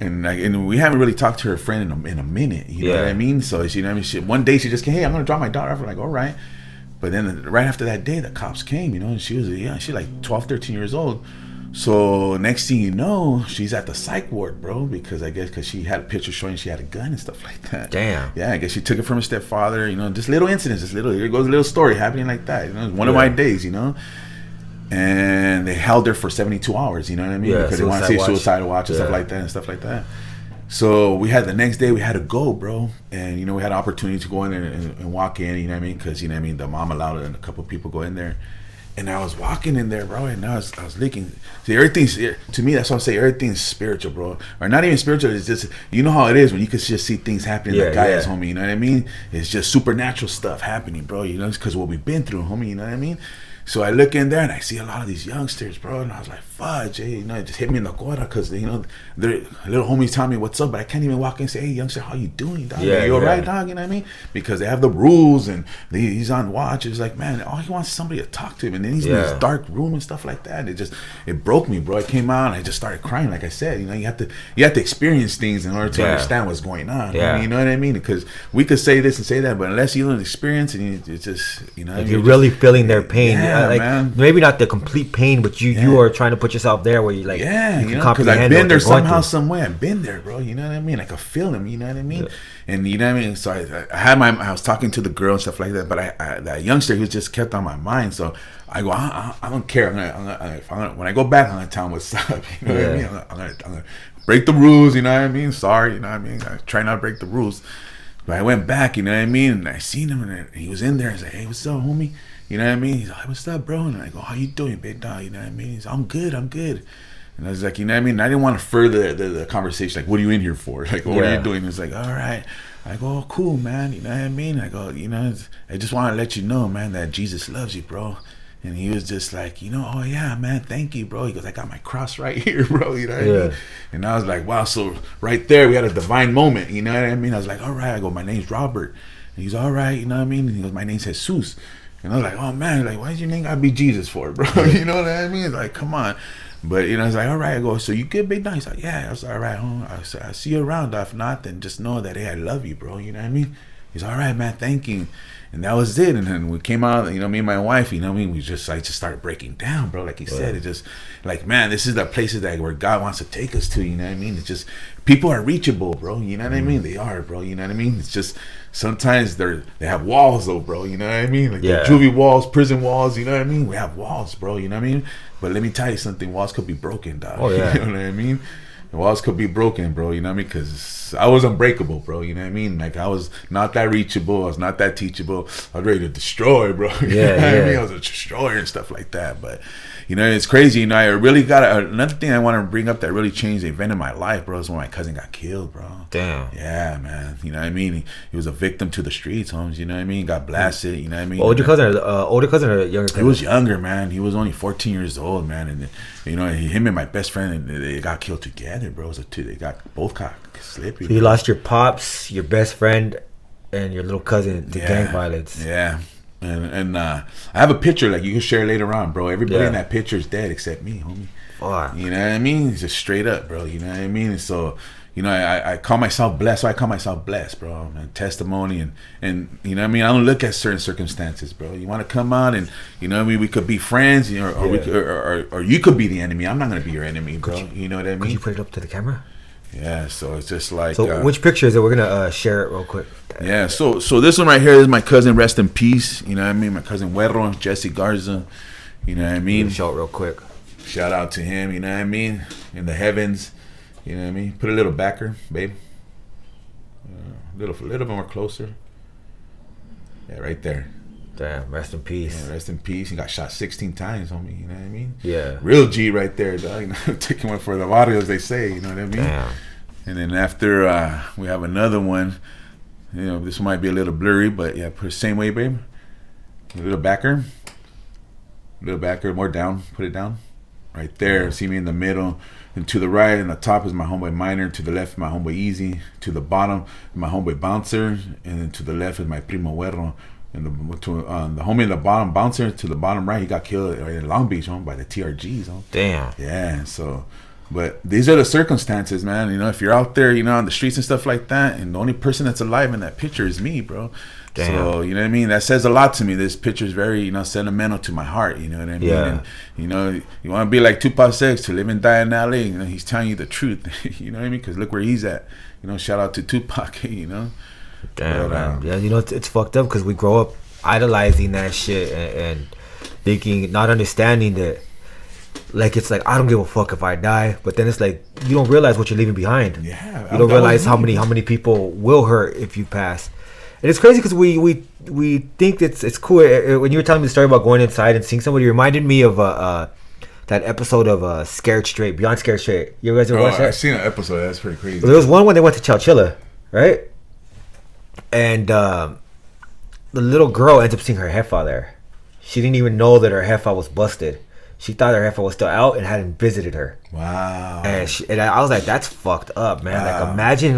And we haven't really talked to her friend in a minute, you know what I mean? So she, you know what I mean? One day she just came, hey, I'm gonna drop my daughter off. I'm like, all right. But then right after that day, the cops came, you know, and she's like 12, 13 years old. So next thing you know, she's at the psych ward, bro, because she had a picture showing she had a gun and stuff like that. Damn. Yeah, I guess she took it from her stepfather, you know, just little incidents, here goes a little story happening like that. You know, one of my days, you know. And they held her for 72 hours, you know what I mean? Yeah, because they want to see suicide watch and stuff like that. So the next day we had to go, bro. And, you know, we had an opportunity to go in and walk in, you know what I mean? Because, you know what I mean, the mom allowed it and a couple of people go in there. And I was walking in there, bro, and I was looking. See, everything's, to me, that's what I'm saying, everything's spiritual, bro. Or not even spiritual, it's just, you know how it is when you can just see things happening like guys, homie, you know what I mean? It's just supernatural stuff happening, bro, you know? It's because what we've been through, homie, you know what I mean? So I look in there and I see a lot of these youngsters, bro, and I was like, fudge, hey, you know, it just hit me in the quota because, you know, they're little homies telling me what's up, but I can't even walk in and say, hey, youngster, how you doing, dog? You all right, dog? You know what I mean? Because they have the rules and he's on watch. It's like, man, all he wants is somebody to talk to him, and then he's in this dark room and stuff like that. It broke me, bro. I came out and I just started crying, like I said. You know, you have to experience things in order to understand what's going on. Yeah. You know what I mean? Because we could say this and say that, but unless you don't experience it, it's just, you know, like you're really feeling their pain. Yeah, like, man. Maybe not the complete pain, but you are trying to put yourself there where you like, you know, because I've been there somehow, some way. I've been there, bro. You know what I mean? I could feel them. You know what I mean? And you know what I mean? So I was talking to the girl and stuff like that, but that youngster, he just kept on my mind. So I go, I don't care. When I go back, I'm gonna tell him what's up. You know what I mean? I'm gonna break the rules. You know what I mean? Sorry. You know what I mean? I try not to break the rules. But I went back. You know what I mean? And I seen him, and he was in there. He's like, hey, what's up, homie? You know what I mean? He's like, hey, what's up, bro? And I go, how you doing, big dog? You know what I mean? He's like, I'm good. And I was like, you know what I mean? I didn't want to further the conversation. Like, what are you in here for? Like, what are you doing? He's like, all right. I go, oh, cool, man. You know what I mean? I go, you know, I just want to let you know, man, that Jesus loves you, bro. And he was just like, you know, oh, yeah, man, thank you, bro. He goes, I got my cross right here, bro. You know what I mean? And I was like, wow. So right there, we had a divine moment. You know what I mean? I was like, all right. I go, my name's Robert. And he's all right. You know what I mean? And he goes, my name's Jesus. And I was like, oh, man, like, why's your name gotta be Jesus for, bro? You know what I mean? Like, come on. But, you know, it's like, all right. I go, so you good, big dog? He's like, yeah. I was like, all right. I see you around. If not, then just know that, hey, I love you, bro. You know what I mean? He's all right, man. Thank you. And that was it. And then we came out, you know, me and my wife, you know what I mean? I just started breaking down, bro. Like he said, it just, like, man, this is the places that where God wants to take us to, you know what I mean? It's just, people are reachable, bro. You know what I mean? They are, bro. You know what I mean? It's just, sometimes they have walls, though, bro. You know what I mean? Like the juvie walls, prison walls, you know what I mean? We have walls, bro. You know what I mean? But let me tell you something. Walls could be broken, dog. Oh, yeah. You know what I mean? The walls could be broken, bro. You know what I mean? Because I was unbreakable, bro. You know what I mean? Like, I was not that reachable. I was not that teachable. I was ready to destroy, bro. You know what I mean? I was a destroyer and stuff like that. But, you know, it's crazy. You know, I really got another thing I want to bring up that really changed the event in my life, bro, is when my cousin got killed, bro. Damn. Yeah, man. You know what I mean? He was a victim to the streets, homes. You know what I mean? Got blasted. You know what I mean? Older cousin or younger cousin? He was younger, man. He was only 14 years old, man. And, you know, him and my best friend, they got killed together, bro. They both got slippy. So you lost your pops, your best friend, and your little cousin to gang violence. Yeah. And I have a picture, like, you can share later on, bro. Everybody in that picture is dead except me, homie. Fuck. You know what I mean? It's just straight up, bro. You know what I mean? And so, you know, I call myself blessed. So I call myself blessed, bro. And testimony and you know what I mean? I don't look at certain circumstances, bro. You want to come out and, you know what I mean? We could be friends, you know, or you could be the enemy. I'm not going to be your enemy, bro. You know what I mean? Could you put it up to the camera? Yeah, so it's just like... So which picture is it? We're going to share it real quick. Yeah, so this one right here is my cousin, rest in peace. You know what I mean? My cousin Huerro, Jesse Garza. You know what I mean? Show it real quick. Shout out to him, you know what I mean? In the heavens. You know what I mean? Put a little backer, babe. A little bit more closer. Yeah, right there. Damn, rest in peace. Yeah, rest in peace. He got shot 16 times, homie. You know what I mean? Yeah. Real G right there, dog. You know, taking one for the barrio, as they say. You know what I mean? Damn. And then after we have another one. You know, this might be a little blurry, but yeah, put it same way, babe. A little backer, more down. Put it down, right there. See me in the middle, and to the right and the top is my homeboy Minor. To the left, my homeboy Easy. To the bottom, my homeboy Bouncer, and then to the left is my primo Huerro. And the homie in the bottom, Bouncer, to the bottom right, he got killed right in Long Beach, by the TRGs. Damn. Yeah. So. But these are the circumstances, man. You know, if you're out there, you know, on the streets and stuff like that, and the only person that's alive in that picture is me, bro. Damn. So, you know what I mean? That says a lot to me. This picture is very, you know, sentimental to my heart. You know what I mean? Yeah. And, you know, you want to be like Tupac says, to live and die in LA. You know, he's telling you the truth. You know what I mean? Because look where he's at. You know, shout out to Tupac, you know? Damn, man. Yeah, you know, it's fucked up because we grow up idolizing that shit and thinking, not understanding that. Like, it's like, I don't give a fuck if I die, but then it's like you don't realize what you're leaving behind. Yeah, you don't realize how many people will hurt if you pass. And it's crazy because we think it's cool. When you were telling me the story about going inside and seeing somebody, it reminded me of that episode of Scared Straight, Beyond Scared Straight. You guys ever watched that? I've seen an episode. That's pretty crazy. Well, there was one when they went to Chowchilla, right? And the little girl ends up seeing her hefa there. She didn't even know that her hefa was busted. She thought her heifer was still out and hadn't visited her. Wow. And I was like, that's fucked up, man. Wow. Like, imagine,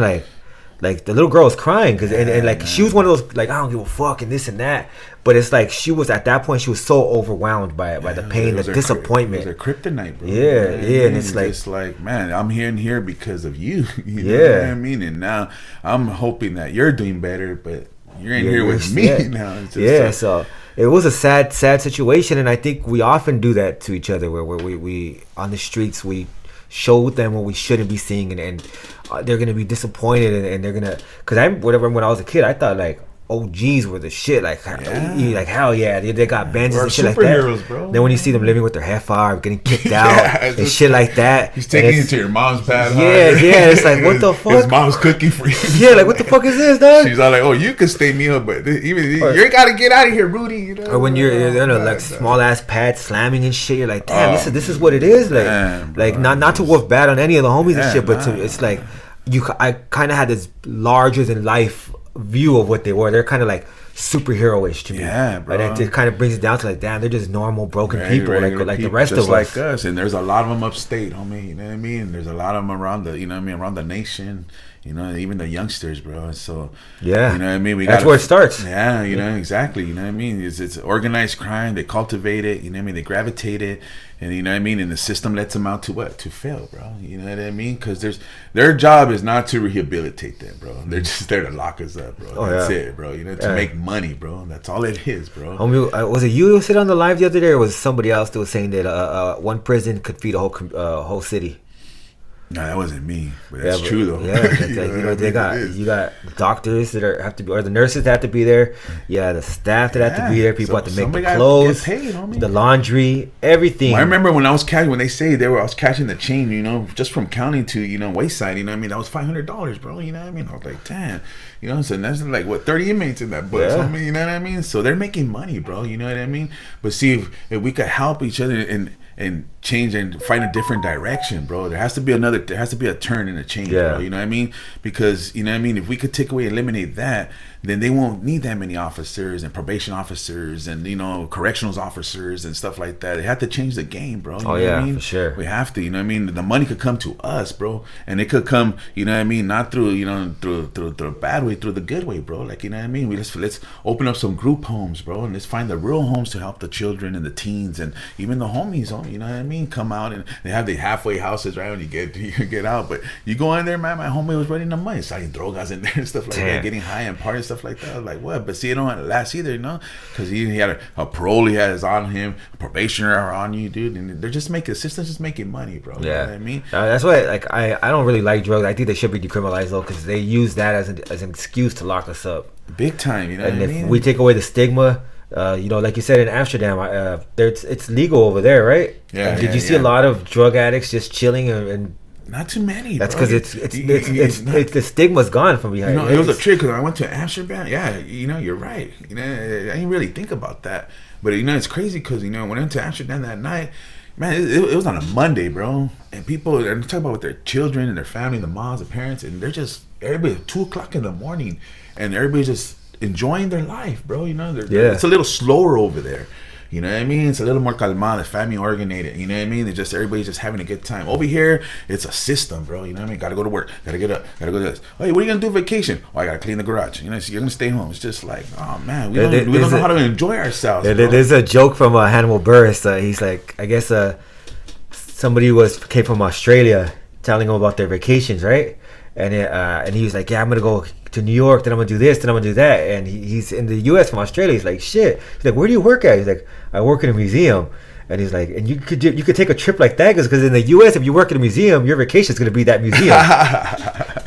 like the little girl was crying. And she was one of those, like, I don't give a fuck and this and that. But it's like she was, at that point, she was so overwhelmed by the pain, the disappointment. It was her kryptonite, bro. Yeah. And it's like, man, I'm here because of you. You know what I mean? And now I'm hoping that you're doing better, but you're in here with me now. So it was a sad situation, and I think we often do that to each other, where we on the streets we show them what we shouldn't be seeing, and they're gonna be disappointed, and they're gonna, because when I was a kid, I thought like OGs were the shit, like hell yeah, they got Benzes and shit like that. Bro. Then when you see them living with their half-hour, getting kicked out and shit like that, he's taking you to your mom's pad. Yeah, it's like, what the fuck? His mom's cooking for you. Yeah, like, what the fuck is this, dog? She's all like, oh, you can stay me up, but you gotta get out of here, Rudy. You know? Or when you're in a like small ass pad slamming and shit, you're like, damn, this is what it is. Like, damn, like not to woof bad on any of the homies and shit, but it's like I kind of had this larger than life view of what they were. They're kind of like superhero-ish to me. Yeah, bro. Right? It kind of brings it down to like, damn, they're just normal broken people, like the rest of us. Like us. And there's a lot of them upstate, homie. You know what I mean? There's a lot of them around the, you know what I mean, around the nation. You know, even the youngsters, bro. So yeah, you know what I mean. That's where it starts. Yeah, you know exactly. You know what I mean. It's organized crime. They cultivate it. You know what I mean. They gravitate it, and you know what I mean. And the system lets them out to what? To fail, bro. You know what I mean? Because their job is not to rehabilitate them, bro. They're just there to lock us up, bro. That's it, bro. You know, to make money, bro. That's all it is, bro. Was it you who said on the live the other day, or was it somebody else that was saying that one prison could feed a whole city? No, that wasn't me, but that's true though. Yeah, you got doctors that have to be, or the nurses that have to be there. Yeah, the staff that have to be there. People have to make the clothes, the laundry, everything. Well, I remember when I was catching, when they say I was catching the chain, you know, just from counting to, you know, Wayside, you know what I mean? That was $500, bro. You know what I mean? I was like, damn, you know, so that's like what 30 inmates in that bus. I mean, you know what I mean? So they're making money, bro. You know what I mean? But see, if we could help each other and change and find a different direction, bro. There has to be a turn and a change, bro. You know what I mean? Because, you know what I mean, if we could take away, eliminate that, then they won't need that many officers and probation officers and, you know, correctional officers and stuff like that. They have to change the game, bro. You know what I mean? For sure. We have to, you know what I mean? The money could come to us, bro. And it could come, you know what I mean, not through, you know, through a bad way, through the good way, bro. Like, you know what I mean? Let's open up some group homes, bro, and let's find the real homes to help the children and the teens and even the homies, you know what I mean? Come out, and they have the halfway houses, right, when you get out. But you go in there, man, my homie was running the money, selling drogas in there and stuff like that, getting high and party and stuff like that. I was like, what? But see, it don't last either, you know, because he had a parole, he has on him, a probationer on you, dude, and they're just making, the system's just making money, bro. You know what I mean? That's why, like, I don't really like drugs. I think they should be decriminalized though, because they use that as an excuse to lock us up big time, you know. And what if I mean? we take away the stigma, you know, like you said in Amsterdam, it's legal over there, right? Yeah. Did you see a lot of drug addicts just chilling and not too many? That's because it's the stigma's gone from behind. You know, it was a trick because I went to Amsterdam. Yeah, you know, you're right. You know, I didn't really think about that, but you know, it's crazy because, you know, when I went to Amsterdam that night, man, it was on a Monday, bro. And people are talking about with their children and their family, the moms, the parents, and they're just everybody at 2:00 in the morning, and everybody's just enjoying their life, bro. You know, it's a little slower over there. You know what I mean? It's a little more calmado, family oriented. You know what I mean? It's just everybody's just having a good time. Over here, it's a system, bro. You know what I mean? Gotta go to work. Gotta get up. Gotta go to this. Hey, what are you gonna do vacation? Oh, I gotta clean the garage. You know, so you're gonna stay home. It's just like, oh man, we don't know how to enjoy ourselves. There's a joke from Hannibal Buress. He's like, I guess somebody came from Australia telling him about their vacations, right? And he was like, yeah, I'm gonna go to New York, then I'm gonna do this, then I'm gonna do that. And he's in the US from Australia. He's like, shit. He's like, where do you work at? He's like, I work in a museum. And he's like, and you could take a trip like that because in the U.S. if you work in a museum, your vacation is going to be that museum.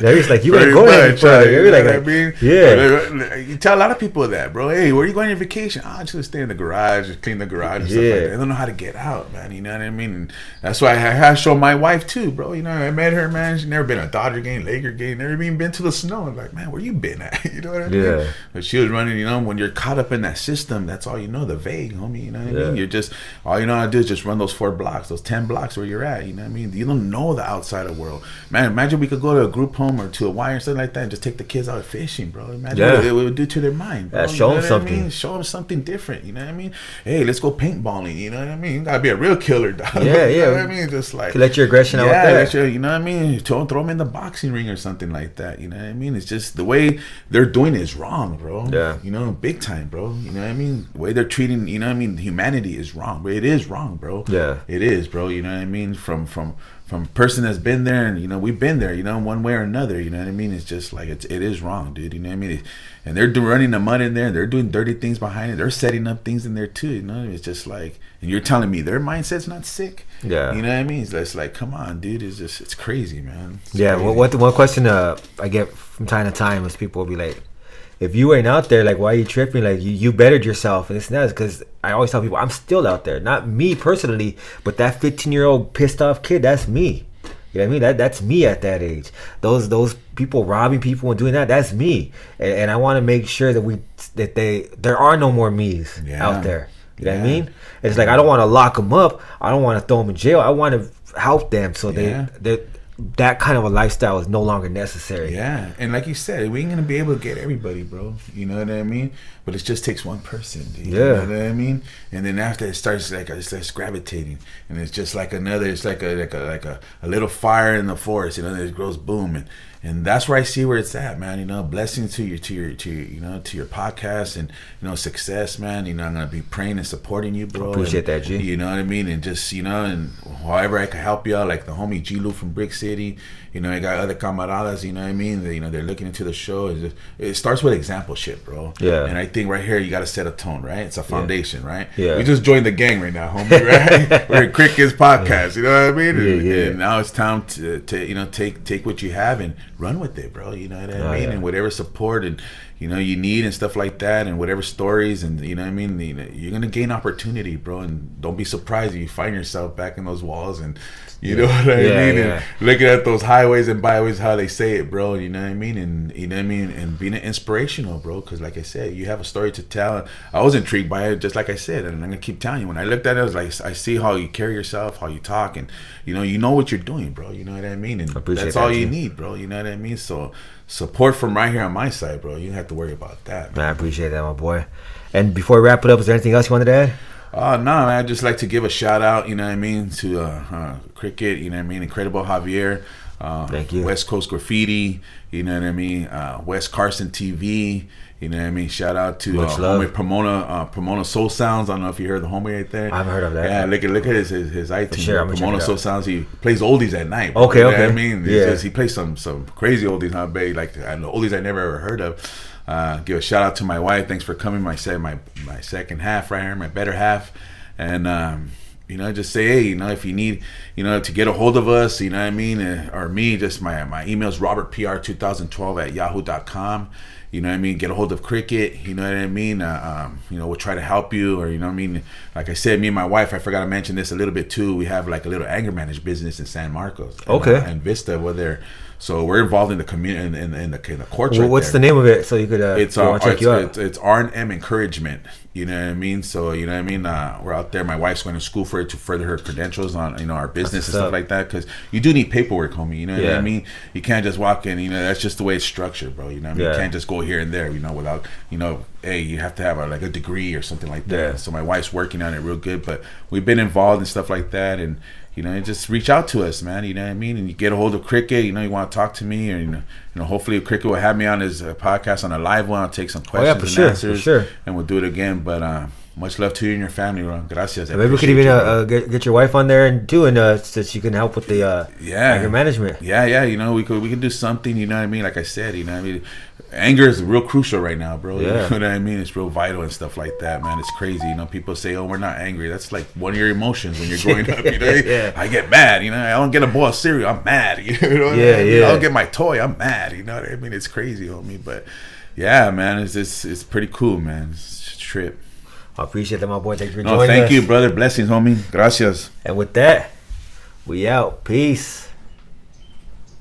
He's like, you ain't going any further. You know what I mean? Yeah. You tell a lot of people that, bro. Hey, where are you going on vacation? I'm just gonna stay in the garage, clean the garage, and stuff like that. They don't know how to get out, man. You know what I mean? And that's why I show my wife too, bro. You know, I met her, man. She's never been to a Dodger game, Laker game, never even been to the snow. I'm like, man, where you been at? You know what I mean? Yeah. But she was running. You know, when you're caught up in that system, that's all you know. The vague, homie. You know what I mean? You're just all you know how to do is just run those 4 blocks, those 10 blocks where you're at. You know what I mean? You don't know the outside of world, man. Imagine we could go to a group home or to a Y or something like that and just take the kids out fishing, bro. Imagine what it would do to their mind, bro. Show them something. I mean? Show them something different. You know what I mean? Hey, let's go paintballing. You know what I mean? You gotta be a real killer, dog. Yeah, you know what I mean? Just like let your aggression out there. You know what I mean? Throw them in the boxing ring or something like that. You know what I mean? It's just the way they're doing it is wrong, bro. Yeah. You know, big time, bro. You know what I mean? The way they're treating, you know what I mean? Humanity is wrong, but it is wrong, bro. Yeah. It is, bro. You know what I mean? From a person that's been there, and you know we've been there, you know, one way or another. You know what I mean? It's just like it is wrong, dude. You know what I mean? And they're running the mud in there, and they're doing dirty things behind it. They're setting up things in there too. You know, it's just like, and you're telling me their mindset's not sick. Yeah. You know what I mean? It's like, come on, dude. It's crazy, man. It's crazy. Well, one question I get from time to time is people will be like, if you ain't out there, like, why are you tripping? Like, you bettered yourself. And it's not because I always tell people, I'm still out there. Not me personally, but that 15-year-old pissed off kid, that's me. You know what I mean? That's me at that age. Those people robbing people and doing that's me. And I want to make sure that there are no more me's out there. You know what I mean? It's like, I don't want to lock them up. I don't want to throw them in jail. I want to help them so that kind of a lifestyle is no longer necessary. Yeah, and like you said, we ain't gonna be able to get everybody, bro. You know what I mean? But it just takes one person, dude. You know what I mean? And then after it starts it starts gravitating, and it's just like another. It's like a little fire in the forest. You know, it grows boom, and that's where I see where it's at, man. You know, blessings to your podcast and success, man. You know, I'm gonna be praying and supporting you, bro. Appreciate that, G. You know what I mean? And just and however I can help you out, like the homie G Lou from Brick City. You know, I got other camaradas. You know what I mean? They're looking into the show. It starts with example shit, bro. Yeah. And I think right here you got to set a tone, right? It's a foundation, right? Yeah. We just joined the gang right now, homie. Right? We're in Cricket's podcast. You know what I mean? And now it's time to take what you have and run with it, bro. You know what I mean? And whatever support and you need and stuff like that, and whatever stories, and you know what I mean, you're gonna gain opportunity, bro. And don't be surprised if you find yourself back in those walls, and you know what I mean, and looking at those highways and byways, how they say it, bro. You know what I mean, and you know what I mean, and being inspirational, bro. Because like I said, you have a story to tell. I was intrigued by it, just like I said, and I'm gonna keep telling you. When I looked at it, I was like, I see how you carry yourself, how you talk, and you know what you're doing, bro. You know what I mean, and that's all you need, bro. You know what I mean. So support from right here on my side, bro. You don't have to worry about that, man. I appreciate that, my boy. And before we wrap it up, is there anything else you wanted to add? No, man, I'd just like to give a shout out, you know what I mean, to Cricket, you know what I mean, Incredible Javier, thank you. West Coast Graffiti, you know what I mean, West Carson TV, you know what I mean, shout out to homie Pomona Soul Sounds. I don't know if you heard the homie right there. I haven't heard of that. Yeah, look at his iTunes. Sure, Pomona Soul Sounds. He plays oldies at night. Okay, you know okay. what I mean? He plays some crazy oldies, huh, babe? Like oldies I never ever heard of. Give a shout out to my wife. Thanks for coming. My second half right here, my better half. And just say, hey, if you need, to get a hold of us, you know what I mean, or me, just my email is robertpr2012@yahoo.com. You know what I mean? Get a hold of Cricket. You know what I mean? We'll try to help you, or you know what I mean. Like I said, me and my wife, I forgot to mention this a little bit too. We have like a little anger management business in San Marcos. Okay. And Vista, where they're So we're involved in the community in the courts. Well, right what's there. the name of it? So you could check you out. It's R&M encouragement. You know what I mean? So you know what I mean. We're out there. My wife's going to school for it to further her credentials on our business and stuff like that. Because you do need paperwork, homie. You know what I mean? You can't just walk in. You know that's just the way it's structured, bro. You know what I mean? You can't just go here and there. You know without hey, you have to have a degree or something like that. Yeah. So my wife's working on it real good. But we've been involved in stuff like that and. Just reach out to us, man. You know what I mean? And you get a hold of Cricket. You want to talk to me, or hopefully Cricket will have me on his podcast on a live one. I'll take some questions and answers, for sure. And we'll do it again. But much love to you and your family, Ron. Gracias. Maybe we could even get your wife on there and so she can help with the anger management. Yeah. We could do something. You know what I mean? Like I said, anger is real crucial right now, bro. Yeah. You know what I mean? It's real vital and stuff like that, man. It's crazy. People say, "Oh, we're not angry." That's like one of your emotions when you're growing up. Yeah. I get mad. I don't get a bowl of cereal. I'm mad. I don't get my toy. I'm mad. You know what I mean? It's crazy, homie. But yeah, man, it's pretty cool, man. It's a trip. I appreciate that, my boy. Thank you for joining us. Thank you, brother. Blessings, homie. Gracias. And with that, we out. Peace.